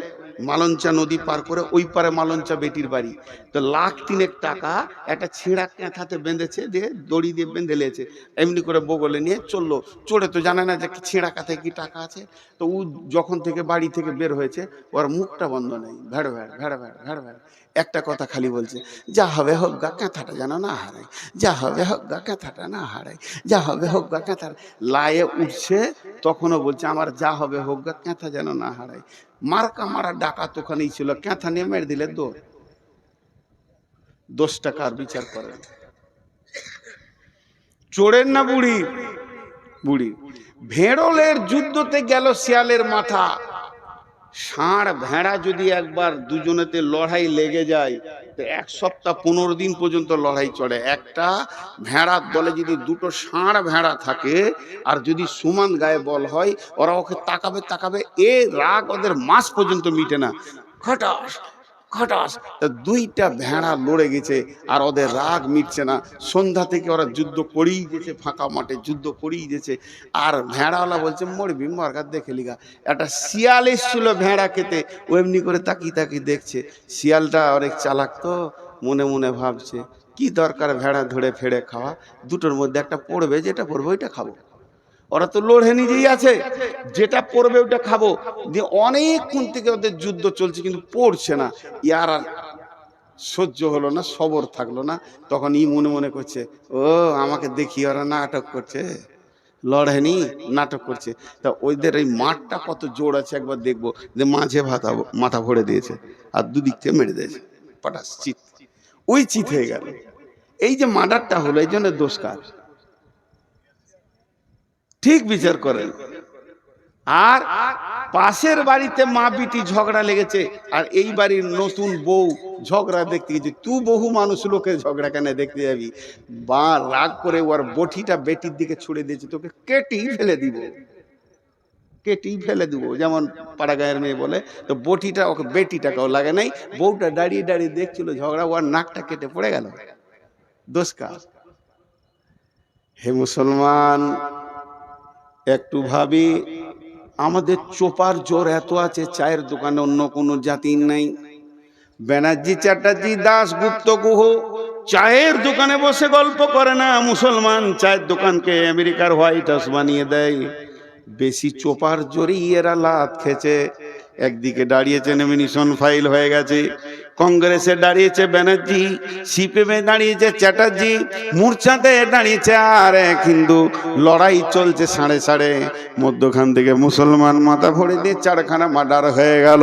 মালঞ্চা নদী পার করে ওই পারে মালঞ্চা বেটির বাড়ি। তো 1,03,000 টাকা একটা ছেঁড়া ক্যাঁথাতে বেঁধেছে, দিয়ে দড়ি দিয়ে বেঁধে লেছে, এমনি করে বগলে নিয়ে চললো। চড়ে তো জানে না যে ছেঁড়া কাঁথায় কি টাকা আছে। তো ও যখন থেকে বাড়ি থেকে বের হয়েছে, ওর মুখটা বন্ধ নেই, ভেড় ভেড় ভেড় ভেড় ভেড় ভেড়, একটা কথা খালি বলছে, যা হবে হোক গা, ক্যাঁথাটা যেন না হারায়, যা হবে হোক গা, ক্যাঁথাটা না হারায়, যা হবে হোক গা, ক্যাঁথা। লায়ে উঠছে, তখনও বলছে আমার যা হবে হোক গা, ক্যাঁথা যেন না হারায়। মার্কা মারা ডাকাত ওখানেই ছিল, ক্যাঁথা নিয়ে মেরে দিলে দৌড়। 10 টাকার বিচার করেন, চোরের না বুড়ি? বুড়ি। ভেড়লের যুদ্ধতে গেল শিয়ালের মাথা। ষাঁড় ভেড়া যদি একবার দুজনেতে লড়াই লেগে যায়, তো 1 সপ্তাহ 15 দিন পর্যন্ত লড়াই চলে। একটা ভেড়ার দলে যদি 2টো ষাঁড় ভেড়া থাকে, আর যদি সমান গায়ে বল হয়, ওরা ওকে তাকাবে তাকাবে, এ রাগ ওদের মাস পর্যন্ত মিটে না। খটাস খটাস, 2টা ভেড়া লড়ে গেছে, আর ওদের রাগ মিটছে না। সন্ধ্যা থেকে ওরা যুদ্ধ করেই গেছে, ফাঁকা মাঠে যুদ্ধ করেই গেছে। আর ভেড়াওয়ালা বলছে মরবি মরগার দেখে লিগা। একটা শিয়াল এসছিল ভেড়া খেতে, ও এমনি করে তাকিয়ে তাকিয়ে দেখছে। শিয়ালটা অনেক চালাক, তো মনে মনে ভাবছে কি দরকার ভেড়া ধরে ফেড়ে খাওয়া, 2টোর মধ্যে একটা পড়বে, যেটা পড়বে ওইটা খাবো। ওরা তো লড়ে নিজেই আছে, যেটা পড়বে ওটা খাবো। দিয়ে অনেকক্ষণ থেকে ওদের যুদ্ধ চলছে, কিন্তু পড়ছে না। ইয়ার আর সহ্য হলো না, সবর থাকলো না। তখন ই মনে মনে করছে, ও আমাকে দেখি ওরা নাটক করছে, লড়েনি, নাটক করছে। তা ওইদের এই মাঠটা কত জোর আছে একবার দেখবো। যে মাঝে মাথা ভরে দিয়েছে, আর দুদিক থেকে মেরে দিয়েছে, পটাশ চিত, ওই চিত হয়ে গেল। এই যে মার্ডারটা হলো, এই জন্য দোষ কার? ঠিক বিচার করেন। আর পাশের বাড়িতে মা বিটি ঝগড়া লেগেছে, আর এই বাড়ির নতুন বউ ঝগড়া দেখতে গেছে। তুই বহু মানুষ লোকের ঝগড়া কেন দেখতে যাবি? বা রাগ করে ওর বটিটা বেটির দিকে ছুড়ে দিয়েছে, তোকে কেটেই ফেলে দিব, কেটেই ফেলে দিব। যেমন পাড়া গায়ের মেয়ে বলে, তো বটিটা ওকে, বেটিটাকেও লাগে নাই। বউটা দাঁড়িয়ে দাঁড়িয়ে দেখছিল ঝগড়া, ওর নাকটা কেটে পড়ে গেল। দোষ কার? হে মুসলমান, একটু ভাবি, আমাদের চোপার জোর এত আছে, চায়ের দোকানে অন্য কোনো জাতির নাই। ব্যানার্জি, চ্যাটার্জি, দাস, গুপ্ত, গুহ চায়ের দোকানে বসে গল্প করে না। মুসলমান চায়ের দোকানকে আমেরিকার হোয়াইট হাউস বানিয়ে দেয়। বেশি চোপার জোরেই এরা লাত খেছে। একদিকে দাঁড়িয়েছে নমিনেশন ফাইল হয়ে গেছে, কংগ্রেসে দাঁড়িয়েছে ব্যানার্জি, সিপিএমে দাঁড়িয়েছে চ্যাটার্জি, মূর্ছাতে দাঁড়িয়েছে আর এক হিন্দু। লড়াই চলছে সাড়ে সাড়ে। মধ্যখান থেকে মুসলমান মাথা ভরে দিয়ে 4খানা মার্ডার হয়ে গেল।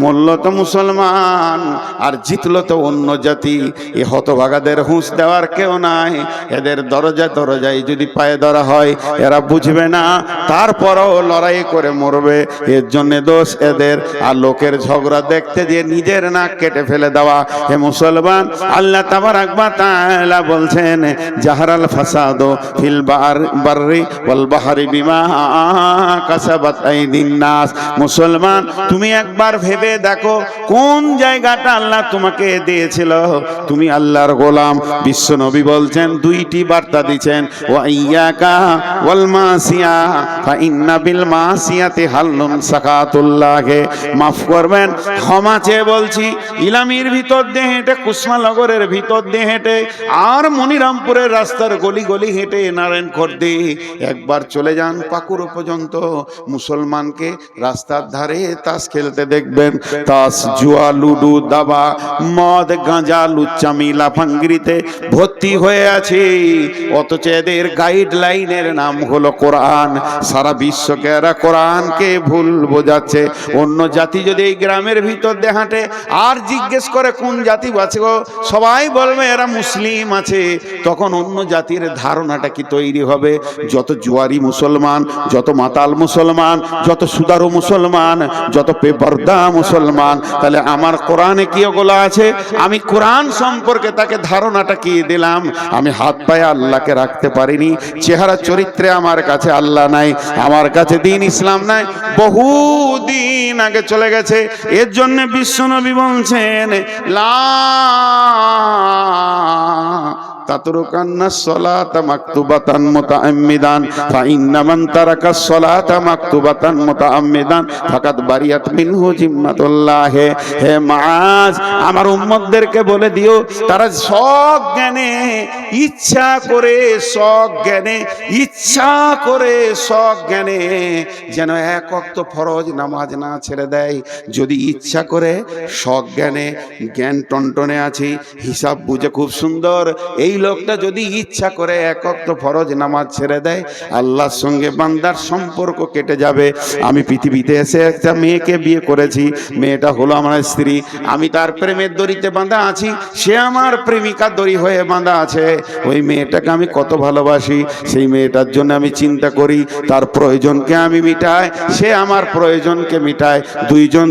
মরল তো মুসলমান, আর জিতলো তো অন্য জাতি। এ হতভাগাদের হুঁশ দেওয়ার কেউ নাই। এদের দরজায় দরজায় যদি পায়ে ধরা হয়, এরা বুঝবে না, তারপরও লড়াই করে মরবে। এর জন্য দোষ এদের। আর লোকের ঝগড়া দেখতে দিয়ে নিজের নাক কেটে ফেলে দেওয়া। হে মুসলমান, আল্লাহ তাবারাক ওয়া তাআলা বলছেন জাহারাল ফাসাদু ফিল বাররি ওয়াল বাহরি বিমা কাসাবাত আইদিন নাস। মুসলমান, তুমি একবার ভেবে দেখো কোন জায়গাটা আল্লাহ তোমাকে দিয়েছিল। তুমি আল্লাহর গোলাম। বিশ্ব নবী বলছেন, দুইটি বার্তা দিচ্ছেন, ওয়া ইয়াকা ওয়াল মাসিয়া ফা ইন্না বিল মাসিয়াতি হাল্লুন সাকাতুল্লাহে। মাফ করবেন, ক্ষমা চেয়ে বলছি, ইলামির ভিতর দিয়ে হেঁটে, কুসমানগরের ভিতর দিয়ে হেঁটে, আর মনিরামপুরের রাস্তার গলি গলি হেঁটে নারায়ণখোর দিয়ে একবার চলে যান পাকুড় পর্যন্ত, মুসলমানকে রাস্তার ধারে তাস খেলতে দেখবেন। তাস, জুয়া, লুডু, দাবা, মদ, গাঁজা, লুচ্চামি, লাফাঙ্গিরিতে ভর্তি হয়ে আছে। অথচ এদের গাইডলাইনের নাম হলো কোরআন। সারা বিশ্বকে এরা কোরআনকে ভুল বোঝাচ্ছে। অন্য জাতি যদি এই গ্রামের ভিতর দিয়ে হাঁটে আর জিজ্ঞেস করে কোন জাতি আছে গো, সবাই বলবে এরা মুসলিম আছে। তখন অন্য জাতির ধারণাটা কি তৈরি হবে? যত জুয়ারি মুসলমান, যত মাতাল মুসলমান, যত সুদারু মুসলমান, যত বেপরদা মুসলমান, তাহলে আমার কোরআনে কি ওগুলো আছে? আমি কোরআন সম্পর্কে তাকে ধারণাটা কি দিলাম? আমি হাত পায়ে আল্লাহকে রাখতে পারিনি, চেহারা চরিত্রে আমার কাছে আল্লাহ নাই, আমার কাছে দিন ইসলাম নাই, বহু দিন আগে চলে গেছে। এর জন্য বিশ্বনবী বলছেন, লা তাতরুকান্না সলাতা মাকতুবাতান মুতাআম্মিদান ফা ইন্না মান তারাকাস সলাতা মাকতুবাতান মুতাআম্মিদান ফাকাদ বারিয়াত মিনহু জিম্মাতুল্লাহ। হে মুআজ, আমার উম্মতদেরকে বলে দিও, তারা সজ্ঞানে ইচ্ছা করে, সজ্ঞানে ইচ্ছা করে, সজ্ঞানে যেন এক ওয়াক্ত ফরজ নামাজ না ছেড়ে দেয়। যদি ইচ্ছা করে সজ্ঞানে, জ্ঞান টনটনে আছে, হিসাব বুঝে খুব সুন্দর, এই লোকটা যদি ইচ্ছা করে এক ওয়াক্ত ফরজ নামাজ ছেড়ে দেয়, আল্লাহর সঙ্গে বান্দার সম্পর্ক কেটে যাবে। আমি পৃথিবীতে এসে একটা মেয়েকে বিয়ে করেছি, মেয়েটা হলো আমার স্ত্রী, আমি তার প্রেমের দড়িতে বাঁধা আছি, সে আমার প্রেমিকার দড়ি হয়ে বাঁধা আছে। ওই মেয়েটাকে আমি কত ভালোবাসি, সেই মেয়েটার জন্য আমি চিন্তা করি, তার প্রয়োজনকে আমি মিটাই, সে আমার প্রয়োজনকে মিটায়।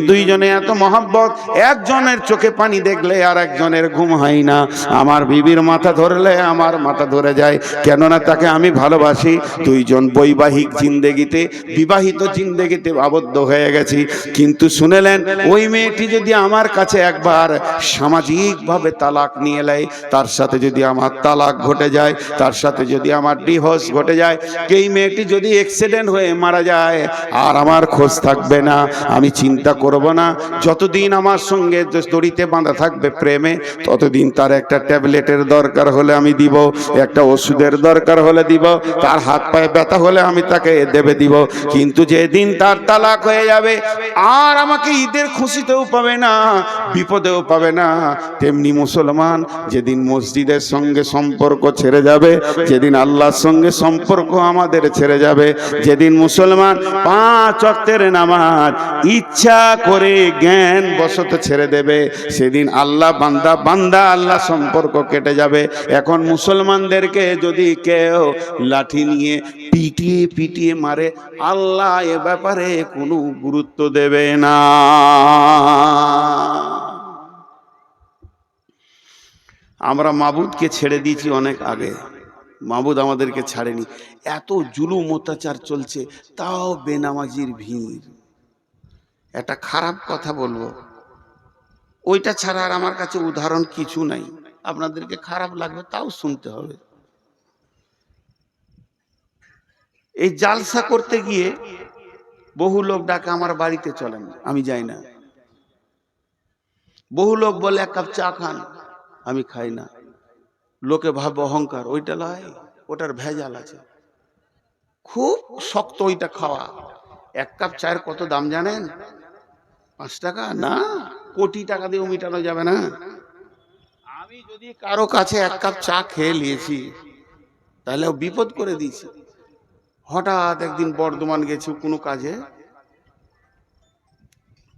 দুইজনে এত মহব্বত, একজনের চোখে পানি দেখলে আর একজনের ঘুম হয় না। আমার বিবির মাথা ধরলে আমার মাথা ধরে যায়, কেননা তাকে আমি ভালোবাসি। দুইজন বৈবাহিক জিন্দেগিতে, বিবাহিত জিন্দেগিতে আবদ্ধ হয়ে গেছি। কিন্তু শুনেলেন, ওই মেয়েটি যদি আমার কাছে একবার সামাজিকভাবে তালাক নিয়ে নেয়, তার সাথে যদি আমার তালাক ঘটে যায়, তার সাথে যদি আমার ডিভোর্স ঘটে যায়, এই মেয়েটি যদি অ্যাক্সিডেন্ট হয়ে মারা যায়, আর আমার খোঁজ থাকবে না, আমি চিন্তা করব না। যতদিন আমার সঙ্গে দড়িতে বাঁধা থাকবে প্রেমে, ততদিন তার একটা ট্যাবলেটের দরকার হলে আমি দিব, একটা ওষুধের দরকার হলে দিব, তার হাত পায়ে ব্যথা হলে আমি তাকে দেবে দিব। কিন্তু যেদিন তার তালাক হয়ে যাবে, আর আমাকে ঈদের খুশিতেও পাবে না, বিপদেও পাবে না। তেমনি মুসলমান, যেদিন মসজিদের সঙ্গে সম্পর্ক ছেড়ে যাবে, যেদিন আল্লাহর সঙ্গে সম্পর্ক আমাদের ছেড়ে যাবে, যেদিন মুসলমান 5 ওয়াক্তের নামাজ ইচ্ছা করে জ্ঞান বশত ছেড়ে দেবে, সেদিন আল্লাহ বান্দা আল্লাহ সম্পর্ক কেটে যাবে। এখন মুসলমানদেরকে যদি কেউ লাঠি নিয়ে পিটিয়ে মারে, আল্লাহ এ ব্যাপারে কোনো গুরুত্ব দেবে না। আমরা মাবুদকে ছেড়ে দিয়েছি অনেক আগে, মাবুদ আমাদেরকে ছাড়েনি। এত জুলুম অত্যাচার চলছে, তাও বেনামাজির ভিড়। একটা খারাপ কথা বলবো, ওইটা ছাড়া আর আমার কাছে উদাহরণ কিছু নাই। আপনাদেরকে খারাপ লাগবে, তাও শুনতে হবে। এই জালসা করতে গিয়ে বহু লোক ডাকে আমার বাড়িতে চলেন, আমি যাই না। বহু লোক বলে 1 কাপ চা খান, আমি খাই না। লোকে ভাবে অহংকার, ওইটা লয়, ওটার ভেজাল আছে। খুব শক্ত ওইটা খাওয়া। 1 কাপ চায়ের কত দাম জানেন? 5 টাকা না, কোটি টাকা দিয়েও মিটানো যাবে না। আমি যদি কারো কাছে 1 কাপ চা খেয়ে নিয়েছি, তাহলে বিপদ করে দিয়েছি। হঠাৎ একদিন বর্ধমান গেছি কোনো কাজে,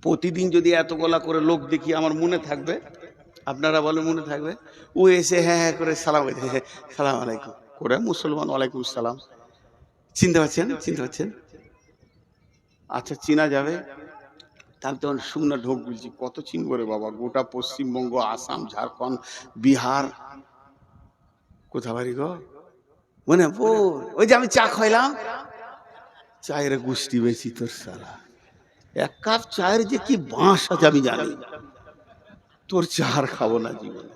প্রতিদিন যদি এত গলা করে লোক দেখি, আমার মনে থাকবে? আপনারা বলে মনে থাকবে? ও এসে হ্যাঁ হ্যাঁ করে সালাম আলাইকুম করে, মুসলমান, ওয়ালাইকুম সালাম। চিনতে পারছেন? আচ্ছা, চিনা যাবে। তার তখন শুকনো ঢোক বলছি, কত চিনবো রে বাবা, গোটা পশ্চিমবঙ্গ, আসাম, ঝাড়খণ্ড, বিহার। কোথা বাড়ি গো? মনে ওই যে আমি চা খাইলাম, চায়ের গুষ্টি বেশি তোর সালা। এক কাপ চায়ের যে কি বাঁশ আছে আমি জানি, তোর চা আর খাবো না জীবনে।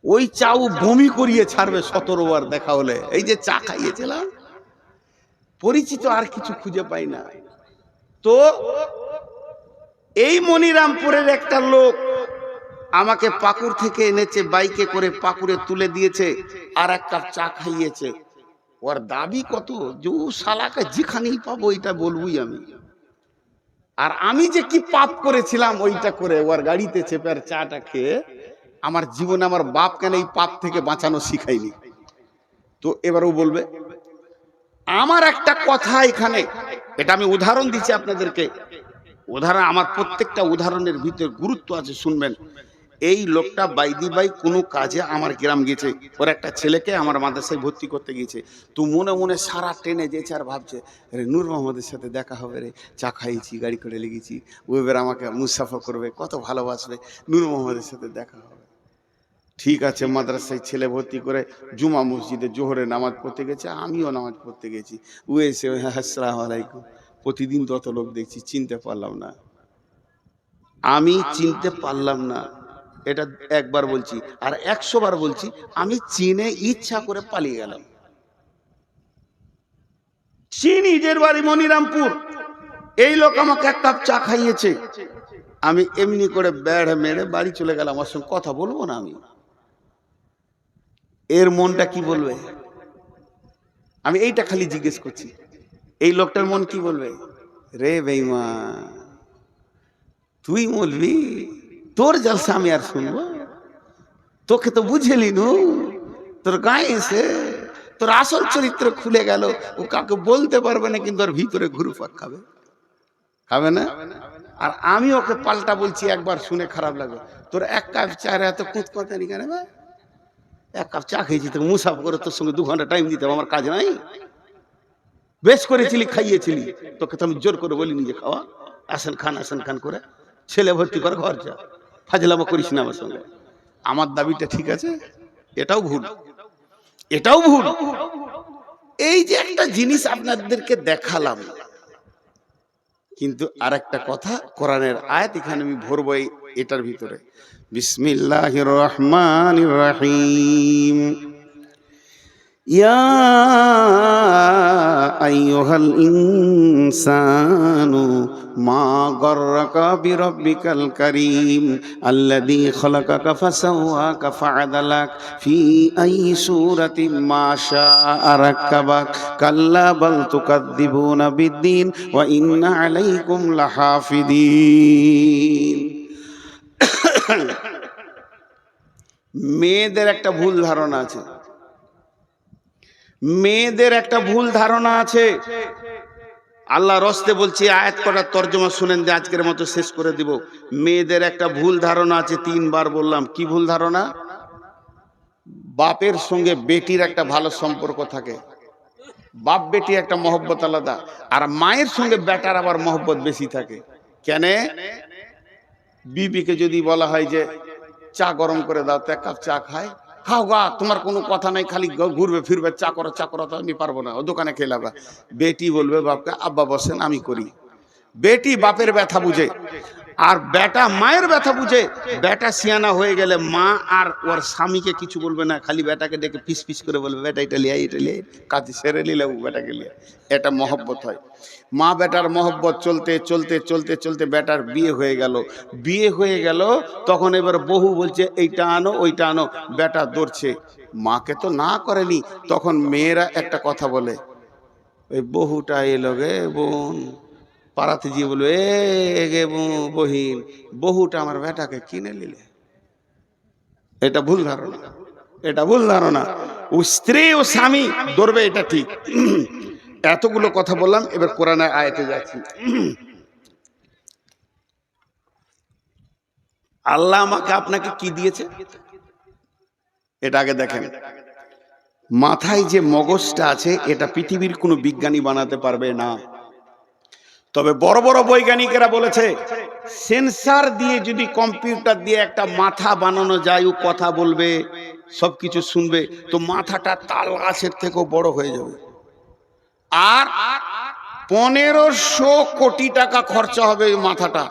ওই চাও বমি করিয়ে ছাড়বে 17 বার দেখা হলে। এই যে চা খাইয়েছিলাম, পরিচিত আর কিছু খুঁজে পাই না। তো এই মনিরামপুরের একটা লোক আমাকে পাকুড় থেকে এনেছে, বাইকে করে পাকুড়ে তুলে দিয়েছে, আর এক কাপ চা খাইয়েছে। ওর দাবি কত, যে ও শালাকে যেখানেই পাবো এটা বলবই আমি। আর আমি যে কি পাপ করেছিলাম ওইটা করে ওর গাড়িতে চেপে আর চাটা খেয়ে, আমার জীবনে আমার বাপ কেন এই পাপ থেকে বাঁচানো শিখাইনি। তো এবারও বলবে। আমার একটা কথা এখানে, এটা আমি উদাহরণ দিচ্ছি আপনাদেরকে, উদাহরণ, আমার প্রত্যেকটা উদাহরণের ভিতরে গুরুত্ব আছে, শুনবেন। এই লোকটা বাইদি বাই কোনো কাজে আমার গ্রাম গেছে, ওর একটা ছেলেকে আমার মাদ্রাসায় ভর্তি করতে গিয়েছে। তো মনে মনে সারা ট্রেনে যেছে আর ভাবছে, রে নূর মোহাম্মদের সাথে দেখা হবে রে, চা খাইছি, গাড়ি করে লেগেছি, ও এবার আমাকে মুসাফা করবে, কত ভালোবাসবে, নূর মোহাম্মদের সাথে দেখা হবে। ঠিক আছে, মাদ্রাসায় ছেলে ভর্তি করে জুমা মসজিদে জোহরে নামাজ পড়তে গেছে, আমিও নামাজ পড়তে গেছি। ও এসে আসসালামু আলাইকুম, প্রতিদিন তত লোক দেখছি, চিনতে পারলাম না, আমি চিনতে পারলাম না। এটা একবার বলছি, আর 100 বার বলছি, আমি চিনে ইচ্ছা করে পালিয়ে গেলাম। নিজের বাড়ি মনিরামপুর, এই লোক আমাকে এক কাপ চা খাইয়েছে, আমি এমনি করে বেড় মেরে বাড়ি চলে গেলাম। আমার সঙ্গে কথা বলবো না আমি, এর মনটা কি বলবে? আমি এইটা খালি জিজ্ঞেস করছি, এই লোকটার মন কি বলবে? রে বেঈমান, তুই বলবি তোর জলসা আমি আর শুনবো? তোকে তো বুঝেলি নু, তোর গায়ে এসে তোর আসল চরিত্র খুলে গেল। ও কাউকে বলতে পারবে না, কিন্তু ওর ভিতরে ঘুরুপাক খাবে, খাবে না? আর আমি ওকে পাল্টা বলছি, একবার শুনে খারাপ লাগবে, তোর এক কাপ চায়ের এত কুঁত কথা নি কেন? এক কাপ চা খেয়েছি, তোকে মুসাফা করে তোর সঙ্গে 2 ঘন্টা টাইম দিতে হবে, আমার কাজ নাই? বেশ করেছিলি, খাইয়েছিলি, তোকে তো আমি জোর করে বলিনি যে খাওয়া, আসেন খান করে ছেলে ভর্তি করে ঘর যা, ফাজলামো করিস না আমার সঙ্গে। আমার দাবিটা ঠিক আছে? এটাও ভুল, এটাও ভুল। এই যে একটা জিনিস আপনাদেরকে দেখালাম, কিন্তু আরেকটা কথা, কোরআনের আয়াত এখানে আমি ভরবো এটার ভিতরে। বিসমিল্লাহির রহমানির রহিম। ইয়া আইয়ুহাল ইনসানু মা গররাকা বিরাব্বিকাল কারীম আল্লাযী খালাকাকা ফাসাওয়াকা ফাআদালাক ফি আইয়ি সূরাতিন মা শাআ রাক্কাবাক কাল্লা বাল তুকাদ্দিবুনা বিদ্দীন ওয়া ইন্না আলাইকুম লাহাফিদিন। মেয়েদের একটা ভুল ধারণা আছে, মেয়েদের একটা ভুল ধারণা আছে। আল্লাহ রস্তে বলছি, আয়াত করার তর্জমা শুনেন, যে আজকের মতো শেষ করে দিব। মেয়েদের একটা ভুল ধারণা আছে, 3 বার বললাম। কি ভুল ধারণা? বাপের সঙ্গে বেটির একটা ভালো সম্পর্ক থাকে, বাপ বেটি একটা মহব্বত আলাদা, আর মায়ের সঙ্গে বেটার আবার মহব্বত বেশি থাকে। কেন? বিবিকে যদি বলা হয় যে চা গরম করে দাও, তো 1 কাপ চা খায়, খাও গা, তোমার কোনো কথা নাই, খালি ঘুরবে ফিরবে, চা করো তো আমি পারবো না, ও দোকানে খেলাবা। বেটি বলবে বাপকে, আব্বা বসেন আমি করি। বেটি বাপের ব্যথা বুঝে, আর বেটা মায়ের ব্যথা বুঝে। বেটা সিয়ানা হয়ে গেলে মা আর ওর স্বামীকে কিছু বলবে না, খালি বেটাকে ডেকে পিস পিস করে বলবে, বেটা এটা লিয়া, এটা লিয়া, কাজ সেরে নিলে বেটাকে লিয়া। এটা মহব্বত হয়। মা বেটার মহব্বত চলতে চলতে চলতে চলতে বেটার বিয়ে হয়ে গেল। তখন এবার বহু বলছে এইটা আনো ওইটা আনো, বেটা দৌড়ছে, মাকে তো না করেনি। তখন মেয়েরা একটা কথা বলে, ওই বহুটা এলো গে বোন, পাড়াতে গিয়ে বলবে, এ গে বহিন, বহুটা আমার বেটাকে কিনে নিলে। এটা ভুল ধারণা, এটা ভুল ধারণা। ও স্ত্রী ও স্বামী ধরবে, এটা ঠিক। এতগুলো কথা বললাম, এবার কোরআনের আয়াতে যাচ্ছি। আল্লাহ আমাকে আপনাকে কি দিয়েছে এটা আগে দেখেন। মাথায় যে মগজটা আছে, এটা পৃথিবীর কোনো বিজ্ঞানী বানাতে পারবে না। তবে বড় বড় বৈজ্ঞানিকেরা বলেছে সেন্সার দিয়ে যদি কম্পিউটার দিয়ে একটা মাথা বানানো যায়, ও কথা বলবে, সবকিছু শুনবে, তো মাথাটা তাল গাছের থেকেও বড় হয়ে যাবে। আর 1500 কোটি টাকা খরচা হবে ওই মাথাটা,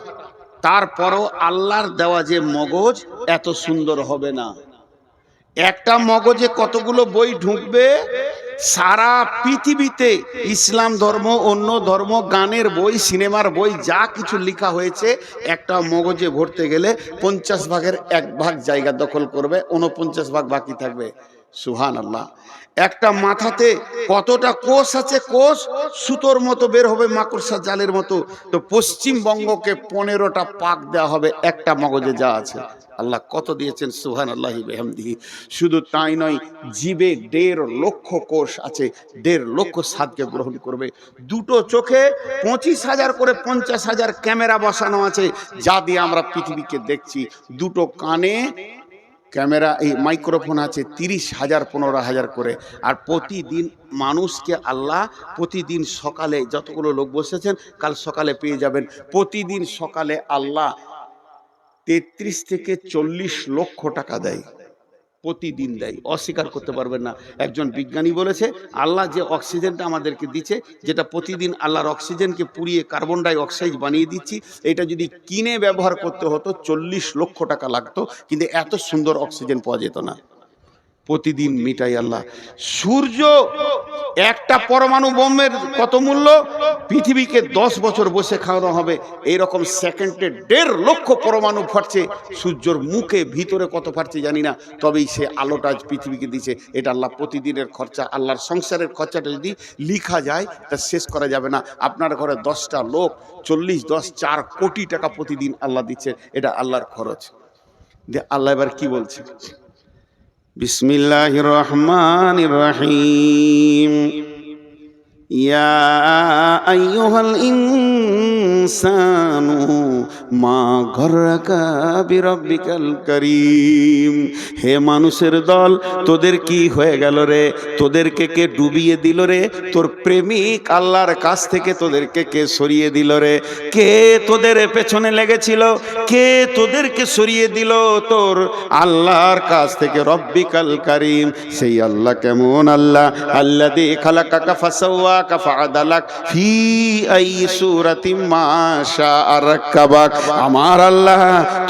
তারপরও আল্লাহর দেওয়া যে মগজ এত সুন্দর হবে না। একটা মগজে কতগুলো বই ঢুকবে, সারা পৃথিবীতে ইসলাম ধর্ম, অন্য ধর্ম, গানের বই, সিনেমার বই, যা কিছু লেখা হয়েছে একটা মগজে ভরতে গেলে 50 ভাগের 1 ভাগ জায়গা দখল করবে, 49 ভাগ বাকি থাকবে। সুবহানাল্লাহ। একটা মাথাতে কতটা কোষ আছে, কোষ সুতোর মতো বের হবে, মাকড়সা জালের মতো। তো পশ্চিমবঙ্গকে 15টা পাক দেওয়া হবে একটা মগজে যা আছে। আল্লাহ কত দিয়েছেন, সুবহানাল্লাহি বিহামদিহি। শুধু তাই নয়, জিবে 1.5 লক্ষ কোষ আছে, 1.5 লক্ষ স্বাদকে গ্রহণ করবে। দুটো চোখে 25,000 করে 50,000 ক্যামেরা বসানো আছে, যা দিয়ে আমরা পৃথিবীকে দেখছি। দুটো কানে ক্যামেরা, এই মাইক্রোফোন আছে 30,000 15,000 করে। আর প্রতিদিন মানুষকে আল্লাহ, প্রতিদিন সকালে যতগুলো লোক বসেছেন কাল সকালে পেয়ে যাবেন, প্রতিদিন সকালে আল্লাহ 33 থেকে 40 লক্ষ টাকা দেয়, প্রতিদিন দেয়, অস্বীকার করতে পারবেন না। একজন বিজ্ঞানী বলেছে আল্লাহ যে অক্সিজেনটা আমাদেরকে দিচ্ছে, যেটা প্রতিদিন আল্লাহর অক্সিজেনকে পুড়িয়ে কার্বন ডাই অক্সাইড বানিয়ে দিচ্ছি, এটা যদি কিনে ব্যবহার করতে হতো 40 লক্ষ টাকা লাগতো, কিন্তু এত সুন্দর অক্সিজেন পাওয়া যেত না। প্রতিদিন মিটাই আল্লাহ। সূর্য একটা পরমাণু বোমের কত মূল্য, পৃথিবীকে 10 বছর বসে খাওয়ানো হবে। এইরকম সেকেন্ডে 1.5 লক্ষ পরমাণু ফাটছে, সূর্যর মুখে ভিতরে কত ফাটছে জানি না, তবেই সে আলোটা আজ পৃথিবীকে দিচ্ছে। এটা আল্লাহ প্রতিদিনের খরচা। আল্লাহর সংসারের খরচাটা যদি লিখা যায় তা শেষ করা যাবে না। আপনার ঘরে 10টা লোক 4 কোটি টাকা প্রতিদিন আল্লাহ দিচ্ছে, এটা আল্লাহর খরচ। আল্লাহ এবার কি বলছে, বিসমিল্লাহির রহমানির রহিম। ইয়া আইয়ুহাল ইনসানু মা গররাকা বিরাব্বিকাল কারীম। হে মানুষের দল, তোদের কি হয়ে গেল রে? তোদেরকে কে ডুবিয়ে দিল রে? তোর প্রেমিক আল্লাহর কাছ থেকে তোদেরকে কে সরিয়ে দিল রে? কে তোদের পেছনে লেগেছিল? কে তোদেরকে সরিয়ে দিল তোর আল্লাহর কাছ থেকে? রব্বিকাল কারীম, সেই আল্লাহ কেমন আল্লাহ? আল্লাযী খালাকাকা ফাসাওয়া ফি আই সূরাতিম মা শাআ রাক্কাবাক। আমার আল্লাহ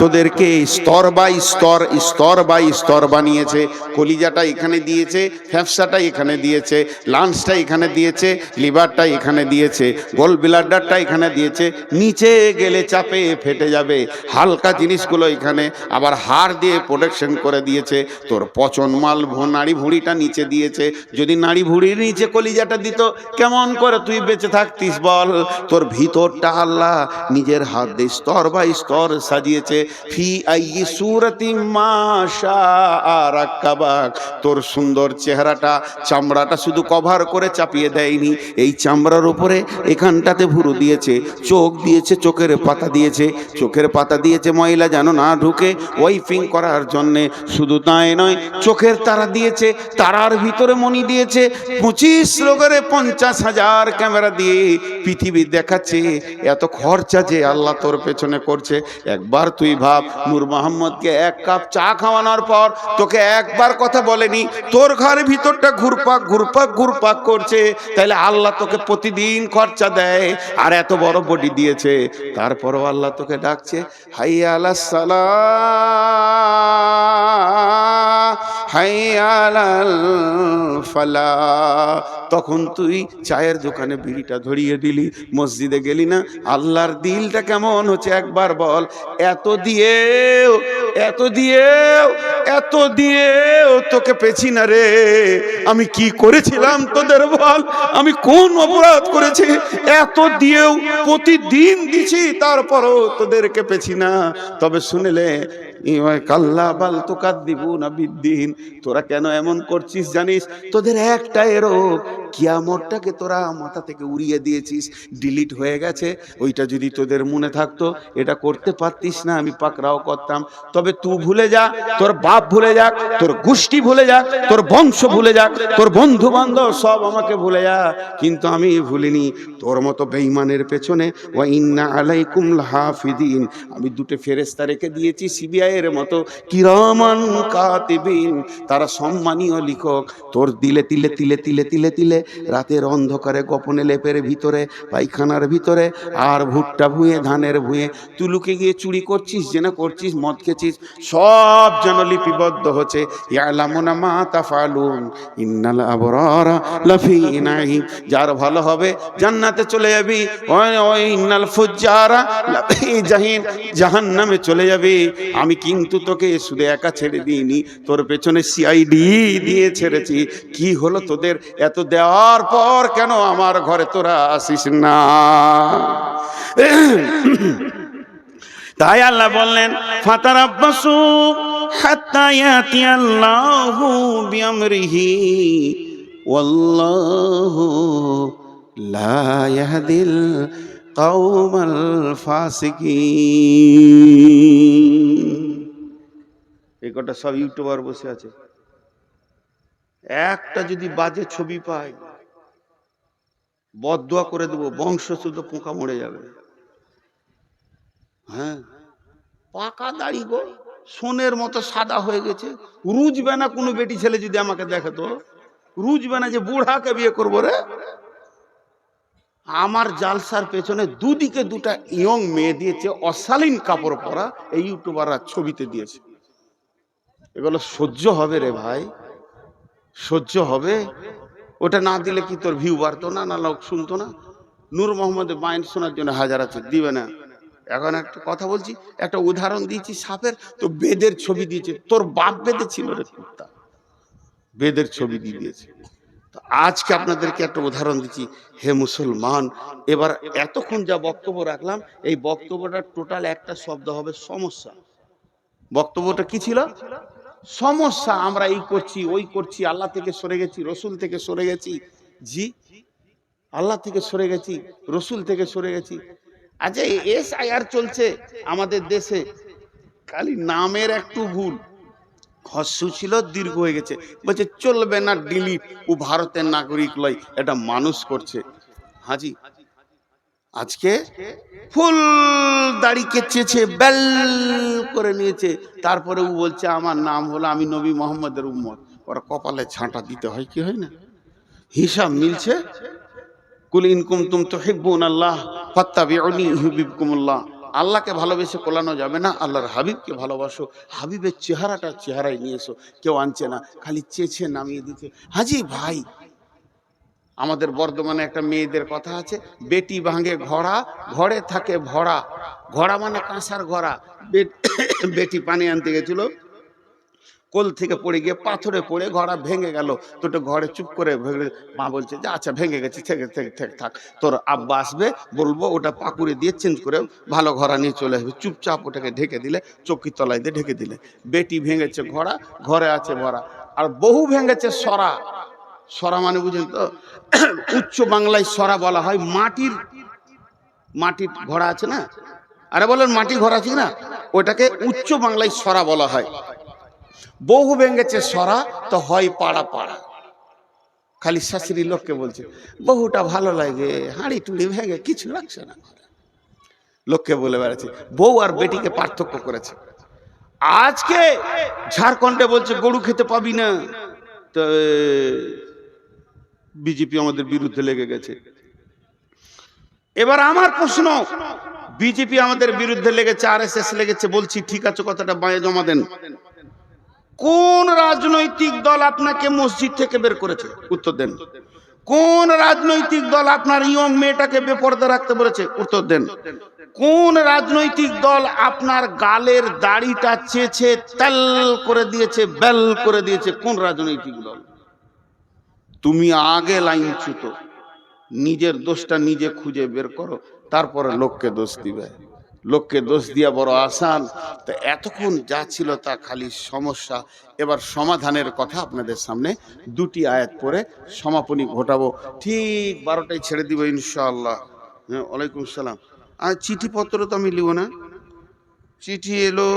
তোদেরকে স্তর বাই স্তর, স্তর বাই স্তর বানিয়েছে। কলিজাটা এখানে দিয়েছে, ফ্যাফসাটা এখানে দিয়েছে, লাঞ্চটা এখানে দিয়েছে, লিভারটা এখানে দিয়েছে, গোল ব্লাডারটা এখানে দিয়েছে। নিচে গেলে চাপে ফেটে যাবে, হালকা জিনিসগুলো এখানে, আবার হাড় দিয়ে প্রোটেকশন করে দিয়েছে। তোর পচন মাল নাড়ি ভুঁড়িটা নিচে দিয়েছে। যদি নাড়ি ভুঁড়ির নিচে কলিজাটা দিত, কেমন করে তুই বেঁচে থাকতিস বল? তোর ভিতরটা আল্লাহ নিজের হাত দিয়ে স্তর বাই স্তর সাজিয়েছে। ফি আই সূরাতিম মা শাআ রাক্কাবাক। তোর সুন্দর চেহারাটা, চামড়াটা শুধু কভার করে চাপিয়ে দেয়নি, এই চামড়ার উপরে এখানটাতে ভুরু দিয়েছে, চোখ দিয়েছে, চোখের পাতা দিয়েছে, চোখের পাতা দিয়েছে ময়লা যেন না ঢুকে, ওয়াইপিং করার জন্যে। শুধু তাই নয়, চোখের তারা দিয়েছে, তারার ভিতরে মণি দিয়েছে। 25 লোকের 50,000 ক্যামেরা দিয়ে পৃথিবী দেখাচ্ছে। এত খরচা যে আল্লাহ তোর পেছনে করছে, একবার তুই ভাব। নূর মোহাম্মদকে 1 কাপ চা খাওয়ানোর পর তোকে একবার কথা বলেনি, তোর ঘরের ভিতরটা ঘুরপাক ঘুরপাক ঘুরপাক করছে। তাহলে আল্লাহ তোকে প্রতিদিন খরচা দেয়, আর এত বড় বডি দিয়েছে, তারপরও আল্লাহ তোকে ডাকছে, হাইয়া আলাস সালাহ, হাইয়া আলাল ফালাহ। তখন তুই চায়ের দোকানে বিড়িটা ধরিয়ে দিলি, মসজিদে গেলি না। আল্লাহর দিলটা কেমন হচ্ছে একবার বল। এত দিয়েও এত দিয়েও এত দিয়েও তোকে পেছি না রে। আমি কি করেছিলাম তোদের বল? আমি কোন অপরাধ করেছি? এত দিয়েও প্রতিদিন দিছি, তারপরও তোদেরকে পেছি না। তবে শুনলে কাল্লা বাল তুকাদ্দিবুনা বিদ্দিন। তোরা কেন এমন করছিস জানিস? তোদের একটাই রোগ, কিয়ামতটাকে তোরা মাথা থেকে উড়িয়ে দিয়েছিস, ডিলিট হয়ে গেছে। ওইটা যদি তোদের মনে থাকতো, এটা করতে পারতিস না, আমি পাকড়াও করতাম। তবে তুই ভুলে যা, তোর বাপ ভুলে যাক, তোর গোষ্ঠী ভুলে যাক, তোর বংশ ভুলে যাক, তোর বন্ধু বান্ধব সব আমাকে ভুলে যা, কিন্তু আমি ভুলিনি তোর মতো বেঈমানের পেছনে। ওয়া ইন্না আলাইকুম লাহাফিদিন, আমি দুটো ফেরেশতা রেখে দিয়েছি সিবিআই এর মতো, কিরামান কাতিবিন, তারা সম্মানীয় লিখক। তোর দিলে তিলে তিলে তিলে তিলে তিলে রাতের অন্ধকারে গোপনে লেপের ভিতরে, পায়খানার ভিতরে, আর ভুট্টা ভুঁয়ে, ধানের ভুঁয়ে তুই লুকে গিয়ে চুরি করছিস, জেনা করছিস, মদ খেছিস, সব যেন লিপিবদ্ধ হচ্ছে। ইয়ালামুনা মা তাফালুন ইন্নাল আবরারা লাফি নাঈম, যার ভালো হবে জান্নাতে চলে যাবি, ওই ইন্নাল ফুজ্জারা লাফি জাহিম, জাহান্নামে চলে যাবি। আমি কিন্তু তোকে শুধু একা ছেড়ে দিইনি, তোর পেছনে সিআইডি দিয়ে ছেড়েছি। কি হলো তোদের, এত দেওয়ার পর কেন আমার ঘরে তোরা আসিস না? তাই আল্লাহ বললেন ফাতারাব্বাসু হাত্তা ইয়াতিয়াল্লাহু বিআমরিহি ওয়াল্লাহু লা ইয়াহদিল কওমাল ফাসিকিন। এই কটা সব ইউটিউবার বসে আছে, একটা যদি বাজে ছবি পাই বদদুয়া করে দেবো, বংশ শুধু পোকা মরে যাবে। হ্যাঁ, পাকা দাড়ি গো, সোনের মতো সাদা হয়ে গেছে, রুজবে না। কোনো বেটি ছেলে যদি আমাকে দেখে তো রুজবে না যে বুড়াকে বিয়ে করবো রে। আমার জালসার পেছনে দুদিকে দুটা ইয়ং মেয়ে দিয়েছে, অশালীন কাপড় পরা, এই ইউটিউবাররা ছবিতে দিয়েছে। এগুলো সহ্য হবে রে ভাই, সহ্য হবে? ওটা না দিলে কি তোর ভিউ বাড়তো না, না লোক শুনতো না? নূর মোহাম্মদের মাইন শোনার জন্য হাজার আছে, দিবে না। এখন একটা কথা বলছি, একটা উদাহরণ দিয়েছি সাপের, তো বেদের ছবি দিয়েছে। তোর বাপ বেদে ছিল রে কুত্তা, বেদের ছবি দিয়ে দিয়েছে। তো আজকে আপনাদেরকে একটা উদাহরণ দিচ্ছি, হে মুসলমান। এবার এতক্ষণ যা বক্তব্য রাখলাম, এই বক্তব্যটা টোটাল একটা শব্দ হবে সমস্যা। বক্তব্যটা কি ছিল? সমস্যা। আমরা এই করছি, ওই করছি, আল্লাহ থেকে সরে গেছি, রসুল থেকে সরে গেছি। জি, আল্লাহ থেকে সরে গেছি, রসুল থেকে সরে গেছি। আচ্ছা, SIR চলছে আমাদের দেশে, খালি নামের একটু ভুল, হস্যু ছিল দীর্ঘ হয়ে গেছে, বলছে চলবে না, ডিলিট। ও ভারতের নাগরিক লয়, এটা মানুষ করছে। হাজি আজকে ফুল দাড়ি কেচেছে, বেল করে নিয়েছে, তারপরে ও বলছে আমার নাম হলো, আমি নবী মোহাম্মদের উম্মত। ওরা কপালে ছাঁটা দিতে হয়, কি হয় না? হিসাব মিলছে। কুল ইন কুনতুম তুহিব্বুনাল্লাহ ফাত্তাবিউনি ইউহিব্বুকুমুল্লাহ। আল্লাহকে ভালোবেসে কোলানো যাবে না, আল্লাহর হাবিবকে ভালোবাসো। হাবিবের চেহারাই নিয়ে এসো। কেউ আনছে না, খালি চেঁচে নামিয়ে দিচ্ছে। হাজি ভাই, আমাদের বর্ধমানে একটা মেয়েদের কথা আছে, বেটি ভাঙে ঘোড়া, ঘরে থাকে ভরা। ঘোড়া মানে কাঁসার ঘোড়া। বেটি পানি আনতে গেছিল, কোল থেকে পড়ে গিয়ে পাথরে পড়ে ঘোড়া ভেঙে গেল। তো ঘরে চুপ করে মা বলছে যে আচ্ছা ভেঙে গেছে, থাক, তোর আব্বা আসবে, বলবো ওটা পাকুড়ে দিয়ে চেঞ্জ করে ভালো ঘোড়া নিয়ে চলে আসবে। চুপচাপ ওটাকে ঢেকে দিলে, চৌকির তলায় দিয়ে ঢেকে দিলে। বেটি ভেঙেছে ঘোড়া, ঘরে আছে ভরা। আর বহু ভেঙেছে সরা। সরা মানে বুঝেন তো? উচ্চ বাংলায় সরা বলা হয় মাটির ঘোড়া আছে না, আরে বলেন মাটির ঘোড়া আছে না, ওটাকে উচ্চ বাংলায় সরা বলা হয়। বহু ভেঙেছে সরা, তো হয় পাড়া পাড়া। খালি শাশুড়ি লোককে বলছে বহুটা ভালো লাগে, হাঁড়ি টুড়ি ভেঙে কিছু লাগছে না, লোককে বলে বেড়াচ্ছে। বউ আর বেটিকে পার্থক্য করেছে। আজকে ঝাড়খণ্ডে বলছে গরু খেতে পাবি না, তো বিজেপি আমাদের বিরুদ্ধে লেগে গেছে। এবার আমার প্রশ্ন, বিজেপি আমাদের বিরুদ্ধে লেগেছে, RSS লেগেছে, বলছি ঠিক আছে, কথাটা বাঁয়ে জমা দেন। কোন রাজনৈতিক দল আপনাকে মসজিদ থেকে বের করেছে? উত্তর দেন। কোন রাজনৈতিক দল আপনার ইয়ং মেয়েটাকে বেপরদা রাখতে বলেছে? উত্তর দেন। কোন রাজনৈতিক দল আপনার গালের দাড়িটা চেঁচে তেল করে দিয়েছে, বেল করে দিয়েছে? কোন রাজনৈতিক দল? তুমি আগে লাইন ছুতো, নিজের দোষটা নিজে খুঁজে বের করো, তারপরে লোককে দোষ দিবে। লোককে দোষ দিয়া বড় আসান। তো এতক্ষণ যা ছিল তা খালি সমস্যা। এবার সমাধানের কথা আপনাদের সামনে দুটি আয়াত পড়ে সমাপনী ঘটাবো। ঠিক 12টায় ছেড়ে দিব ইনশাআল্লাহ। হ্যাঁ, ওয়ালাইকুম সালাম। আর চিঠিপত্র তো আমি লিব না, চিঠি এলো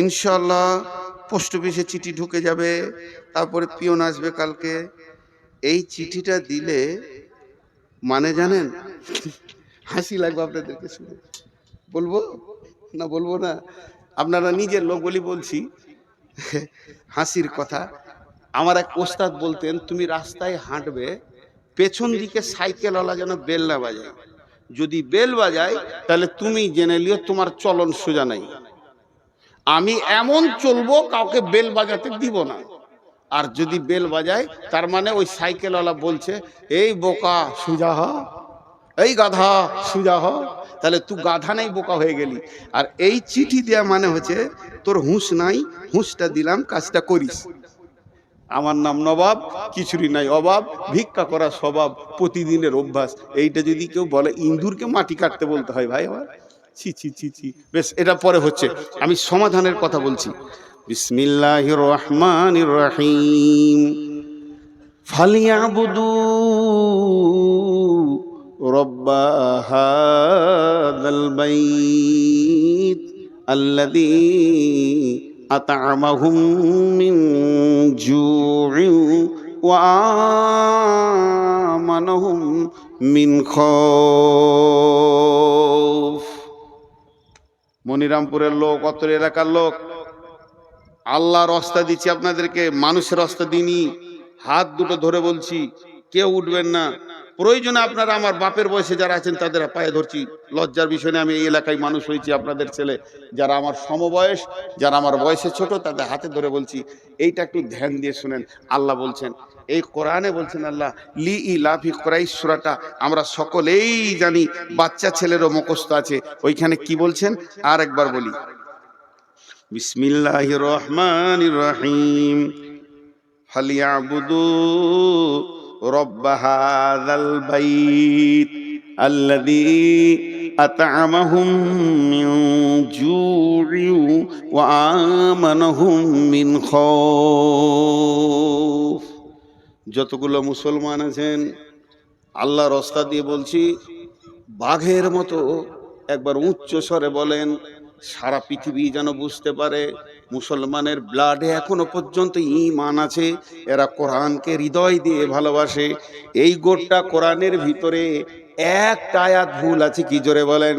ইনশাআল্লাহ, পোস্ট অফিসে চিঠি ঢুকে যাবে, তারপরে পিয়ন আসবে কালকে। এই চিঠিটা দিলে মানে জানেন, হাসি লাগবে আপনাদেরকে শুনে, বলবো না বলবো না, আপনারা নিজের লোক বলি বলছি, হাসির কথা। আমার এক ওস্তাদ বলতেন, তুমি রাস্তায় হাঁটবে, পেছন দিকে সাইকেলওয়ালা যেন বেল না বাজায়। যদি বেল বাজায় তাহলে তুমি জেনে লিও তোমার চলন সোজা নাই। আমি এমন চলবো কাউকে বেল বাজাতে দিব না। আর যদি বেল বাজায় তার মানে ওই সাইকেলওয়ালা বলছে, এই বোকা সোজা হ, এই গাধা সোজা হ। তাহলে তুই গাধা নাই, বোকা হয়ে গেলি। আর এই চিঠি দেয়া মানে হচ্ছে তোর হুঁশ নাই, হুঁশটা দিলাম, কাজটা করিস। আমার নাম নবাব, কিছুরই নাই অভাব, ভিক্ষা করা স্বভাব, প্রতিদিনের অভ্যাস। এইটা যদি কেউ বলে, ইন্দুরকে মাটি কাটতে বলতে হয় ভাই আমার, ছি ছি ছি ছি। বেশ, এটা পরে হচ্ছে, আমি সমাধানের কথা বলছি। বিসমিল্লাহির রহমানির রহিম। ফালিয়াবুদু রব্বা হাযাল বাইত আল্লাযী আত'আমাহুম মিন জু'ইন ওয়া আমানাহুম মিন খাউফ। মনিরামপুরের লোক, অত্র এলাকার লোক, আল্লাহর রাস্তা দিচ্ছি আপনাদেরকে, মানুষের রাস্তা দিইনি। হাত দুটো ধরে বলছি, কেউ উঠবেন না। প্রয়োজনে আপনারা আমার বাপের বয়সে যারা আছেন তাদের পায়ে ধরছি, লজ্জার বিষয় নিয়ে আমি এই এলাকায় মানুষ হয়েছি, আপনাদের ছেলে। যারা আমার সমবয়স, যারা আমার বয়সে ছোট, তাদের হাতে ধরে বলছি, এইটা একটু ধ্যান দিয়ে শুনেন। আল্লাহ বলছেন, এই কোরআনে বলছেন আল্লাহ, লি ইলাফি কুরাইশ সূরাটা আমরা সকলেই জানি, বাচ্চা ছেলেরও মুখস্থ আছে। ওইখানে কি বলছেন আর একবার বলি, বিসমিল্লাহির রহমানির রহিম। ফালিয়াবুদু রব্ব হাযাল বাইত আল্লাযী আত'আমাহুম মিন জু'ইন ওয়া আমানাহুম মিন খাউফ। যতগুলো মুসলমান আছেন, আল্লাহর রাস্তা দিয়ে বলছি, বাঘের মতো একবার উচ্চ স্বরে বলেন, সারা পৃথিবী যেন বুঝতে পারে মুসলমানের ব্লাডে এখনো পর্যন্ত ঈমান আছে, এরা কোরআনকে হৃদয় দিয়ে ভালোবাসে। এই গোটা কোরআনের ভিতরে একটা আয়াত ভুল আছে কি? জোরে বলেন,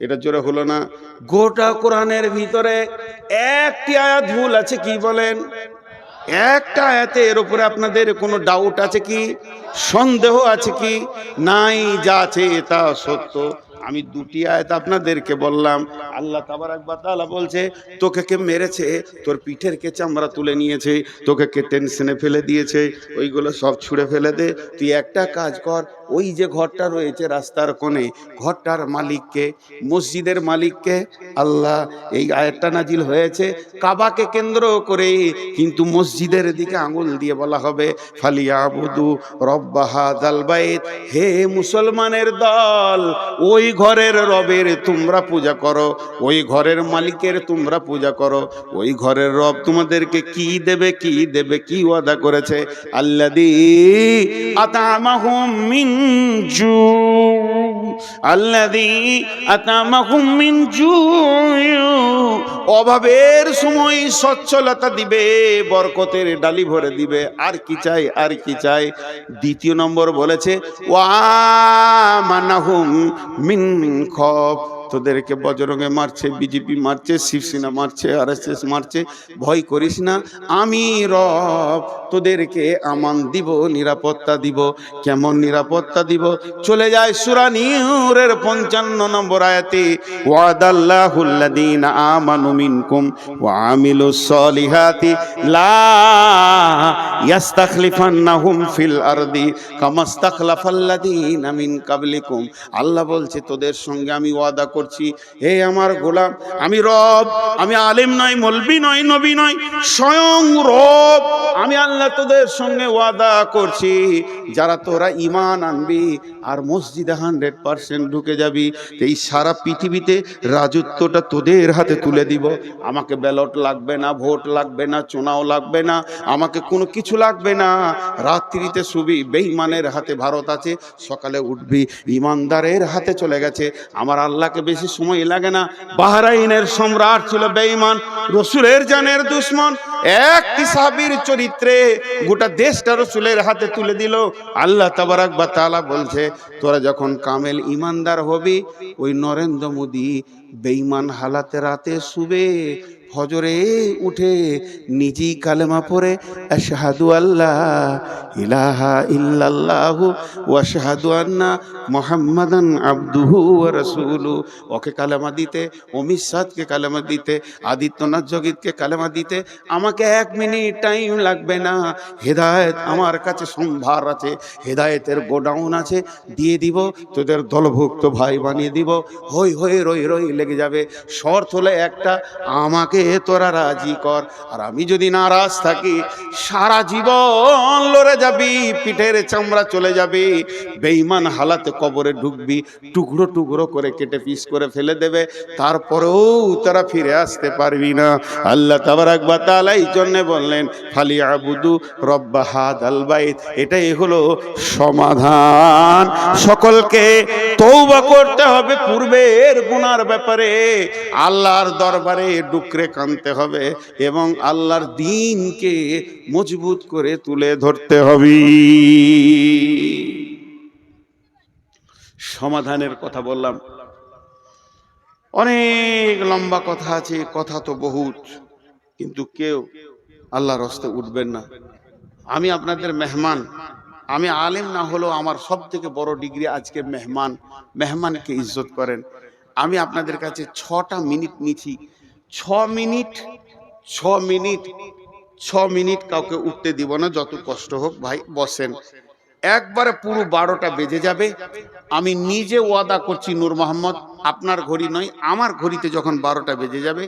এটা জোরে হলো না। গোটা কোরআনের ভিতরে একটি আয়াত ভুল আছে কি? বলেন, একটা আয়াতে। এর উপরে আপনাদের কোনো ডাউট আছে কি? সন্দেহ আছে কি? নাই, যা আছে তা সত্য। আমি দুটি আয়াত আপনাদেরকে বললাম। আল্লাহ তাবারাক ওয়া তাআলা বলছে, তোকে কে মেরেছে, তোর পিঠের কে চামড়া তুলে নিয়েছে, তোকে কে টেনশনে ফেলে দিয়েছে, ওইগুলো সব ছুঁড়ে ফেলে দে। তুই একটা কাজ কর, ওই যে ঘরটা রয়েছে রাস্তার কোণে, ঘরটার মালিককে, মসজিদের মালিককে। আল্লাহ, এই আয়াতটা নাজিল হয়েছে কাবাকে কেন্দ্র করে, কিন্তু মসজিদের দিকে আঙুল দিয়ে বলা হবে, ফালিয়াবুদু রব্ব হাযাল বাইত। হে মুসলমানের দল, ওই ঘরের রবের তোমরা পূজা করো, ওই ঘরের মালিকের তোমরা পূজা করো। ওই ঘরের রব তোমাদেরকে কি দেবে, কি দেবে, কি ওয়াদা করেছে? আল্লাযী আত'আমাহুম মিন জু, আল্লাযী আত'আমাহুম মিন জু। অভাবের সময় সচ্ছলতা দিবে, বরকতের ডালি ভরে দিবে। আর কি চাই, আর কি চাই? দ্বিতীয় নম্বর বলেছে, ওয়া আমানাহুম মিন খাউফ। তোদেরকে বজরঙ্গে মারছে, বিজেপি মারছে, শিবসেনা মারছে, আরএসএস মারছে, ভয় করিস না, আমি রব তোদেরকে আমান দিব, নিরাপত্তা দিব। কেমন নিরাপত্তা দিব? চলে যায় সূরা নূরের 55 নম্বর আয়াতে, ওয়াদাল্লাহুল্লাযীনা আমানু মিনকুম ওয়া আমিলুস সলিহাতি লা ইস্তাখলিফান্নাহুম ফিল আরদি কামাস্তাখলাফাল্লাযীনা মিন কাবলিকুম। আল্লাহ বলছে, তোদের সঙ্গে আমি ওয়াদা করছি, হে আমার গোলাম, আমি রব, আমি আলেম নয়, মলবি নয়, নবী নয়, স্বয়ং রব, আমি আল্লাহ তোদের সঙ্গে ওয়াদা করছি, যারা তোরা ঈমান আনবি আর মসজিদে 100% ঢুকে যাবি, এই সারা পৃথিবীতে রাজত্বটা তোদের হাতে তুলে দিব। আমাকে ব্যালট লাগবে না, ভোট লাগবে না, চুনাও লাগবে না, আমাকে কোনো কিছু লাগবে না। রাত্রিতে শুবি বেঈমানের হাতে ভারত আছে, সকালে উঠবি ইমানদারের হাতে চলে গেছে। আমার আল্লাহকে বেশি সময় লাগে না। বাহরাইনের সম্রাট ছিল বেঈমান, রসুলের জানের দুশ্মন, একটি সাহাবীর চরিত্রে গোটা দেশটা রসুলের হাতে তুলে দিল। আল্লাহ তাবারাক ওয়া তাআলা বলছে, তোরা যখন কামেল ইমানদার হবি, ওই নরেন্দ্র মোদী বেঈমান হালাতে রাতে শুবে, ফজরে উঠে নিজেই কালেমা পড়ে আশহাদু আল্লাহ ইলাহা ইল্লাল্লাহু ওয়া আশহাদু আন্না মুহাম্মাদান আবদুহু ওয়া রাসূলুহু, ওকে কালেমা দিতে, অমিত শাহকে কালেমা দিতে, আদিত্যনাথ জগিতকে কালেমা দিতে আমাকে 1 মিনিট টাইম লাগবে না। হেদায়েত আমার কাছে সম্ভার আছে, হেদায়েতের গোডাউন আছে, দিয়ে দিব, তোদের দলভুক্ত ভাই বানিয়ে দিব। হই হই রই রই লেগে যাবে। শর্ত হলে একটা, আমাকে তোরা রাজি কর। আর আমি যদি নারাজ থাকি, সারা জীবন লড়ে যাবি, পিঠের চামড়া চলে যাবে, বেঈমান হালাতে কবরে ঢুকবি, টুকরো টুকরো করে কেটে পিস করে ফেলে দেবে, তারপরেও তারা ফিরে আসতে পারবি না। আল্লাহ তাবারাক ওয়া তাআলা এই জন্য বললেন, ফালিয়াবুদু রব্বা হাদাল বাইত। এটাই হলো সমাধান। সকলকে তওবা করতে হবে পূর্বের গুনার ব্যাপারে, আল্লাহর দরবারে ডুকরে কাঁদতে হবে এবং আল্লাহর দ্বীনকে মজবুত করে তুলে ধরতে হবে। সমাধানের কথা বললাম, অনেক লম্বা কথা আছে, কথা তো বহুত, কিন্তু কেউ আল্লাহর রাস্তায় উঠবেন না। আমি আপনাদের মেহমান, আমি আলেম না হলেও আমার সব থেকে বড় ডিগ্রি আজকে মেহমান। মেহমানকে ইজ্জত করেন। আমি আপনাদের কাছে 6টা মিনিট নিচ্ছি, 6 মিনিট কাউকে উঠতে দিব না, যত কষ্ট হোক। ভাই বসেন, একবারে পুরো 12টা বেজে যাবে। আমি নিজে ওয়াদা করছি, নূর মোহাম্মদ, আপনার ঘড়ি নয়, আমার ঘড়িতে যখন 12টা বেজে যাবে,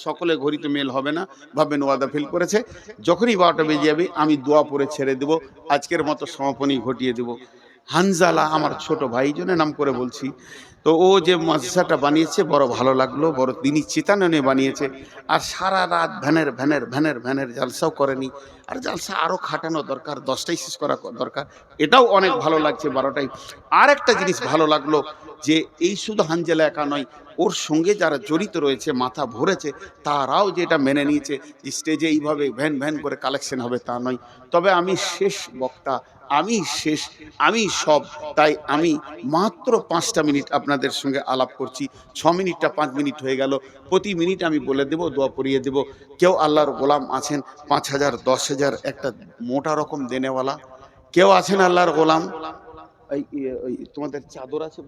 সকলে ঘড়িতে মেল হবে না, ভাবেন ওয়াদা ফেল করেছে। যখনই 12টা বেজে যাবে আমি দোয়া পড়ে ছেড়ে দেব, আজকের মতো সমাপনী ঘটিয়ে দেব। হানজালা আমার ছোট ভাই, জন্য নাম করে বলছি, তো ও যে মাদ্রাসাটা বানিয়েছে বড় ভালো লাগলো, বড় দিনই চেতনা বানিয়েছে। আর সারা রাত ভ্যানের জালসাও করেনি, আর জালসা আরও খাটানো দরকার, 10টাই শেষ করা দরকার। এটাও অনেক ভালো লাগছে 12টাই। আর একটা জিনিস ভালো লাগলো যে এই শুধু হানজালা একা নয়, ওর সঙ্গে যারা জড়িত রয়েছে, মাথা ভরেছে, তারাও যেটা মেনে নিয়েছে, স্টেজে এইভাবে ভ্যান করে কালেকশন হবে তা নয়। তবে আমি শেষ বক্তা, আমি সব, তাই আমি মাত্র 5টা মিনিট আপনাদের সঙ্গে আলাপ করছি। 6 মিনিটটা 5 মিনিট হয়ে গেল। প্রতি মিনিট আমি বলে দেব, দোয়া পড়িয়ে দেব। কেউ আল্লাহর গোলাম আছেন 5,000 10,000 একটা মোটা রকম দেনেওয়ালা? কেউ আছেন আল্লাহর গোলাম? এই তোমাদের চাদর আছে,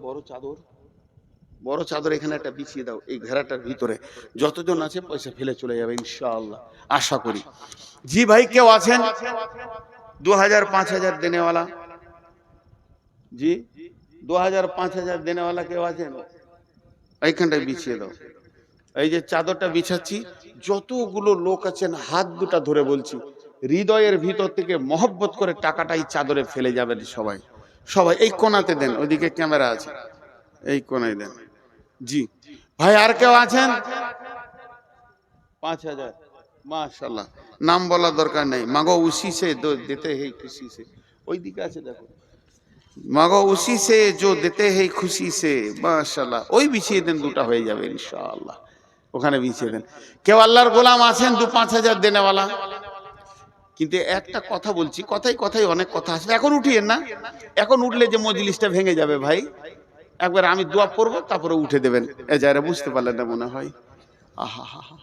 বড় চাদর এখানে একটা বিছিয়ে দাও, এই ঘেরাটার ভিতরে যতজন আছে পয়সা ফেলে চলে যাবে ইনশাআল্লাহ, আশা করি। জি ভাই, কেউ আছেন 2000 5000 দেনেওয়ালা? জি, 2000 5000 দেনেওয়ালা কেউ আছেন? এইখানটায় বিছিয়ে দাও। এই যে চাদরটা বিছাচ্ছি, যতগুলো লোক আছেন হাত দুটা ধরে বলছি, হৃদয়ের ভিতর থেকে মহব্বত করে টাকাটাই চাদরে ফেলে যাবেন সবাই। এই কোণাতে দেন, ওইদিকে ক্যামেরা আছে, এই কোণায় দেন। জি ভাই, আর কেউ আছেন? 5000, মাশাআল্লাহ। নাম বলা দরকার নেই, মাগো উসি সে দেতে হে খুশি সে। ওই দিকে আছে দেখো, মাগো উসি সে जो देते हैं खुशी से, মাশাআল্লাহ। ওই বিছিয়ে দেন, দুটা হয়ে যাবে ইনশাআল্লাহ, ওখানে বিছিয়ে দেন। কেউ আল্লাহর গোলাম আছেন 2-5 হাজার দেনেওয়ালা? কিন্তু একটা কথা বলছি, কথাই অনেক কথা আসবে, এখন উঠিয়েন না। এখন উঠলে যে মজলিসটা ভেঙে যাবে ভাই। একবার আমি দোয়া পড়বো, তারপরে উঠে দেবেন। এ যারা বুঝতে পারলেন না মনে হয়। আহা হা হা।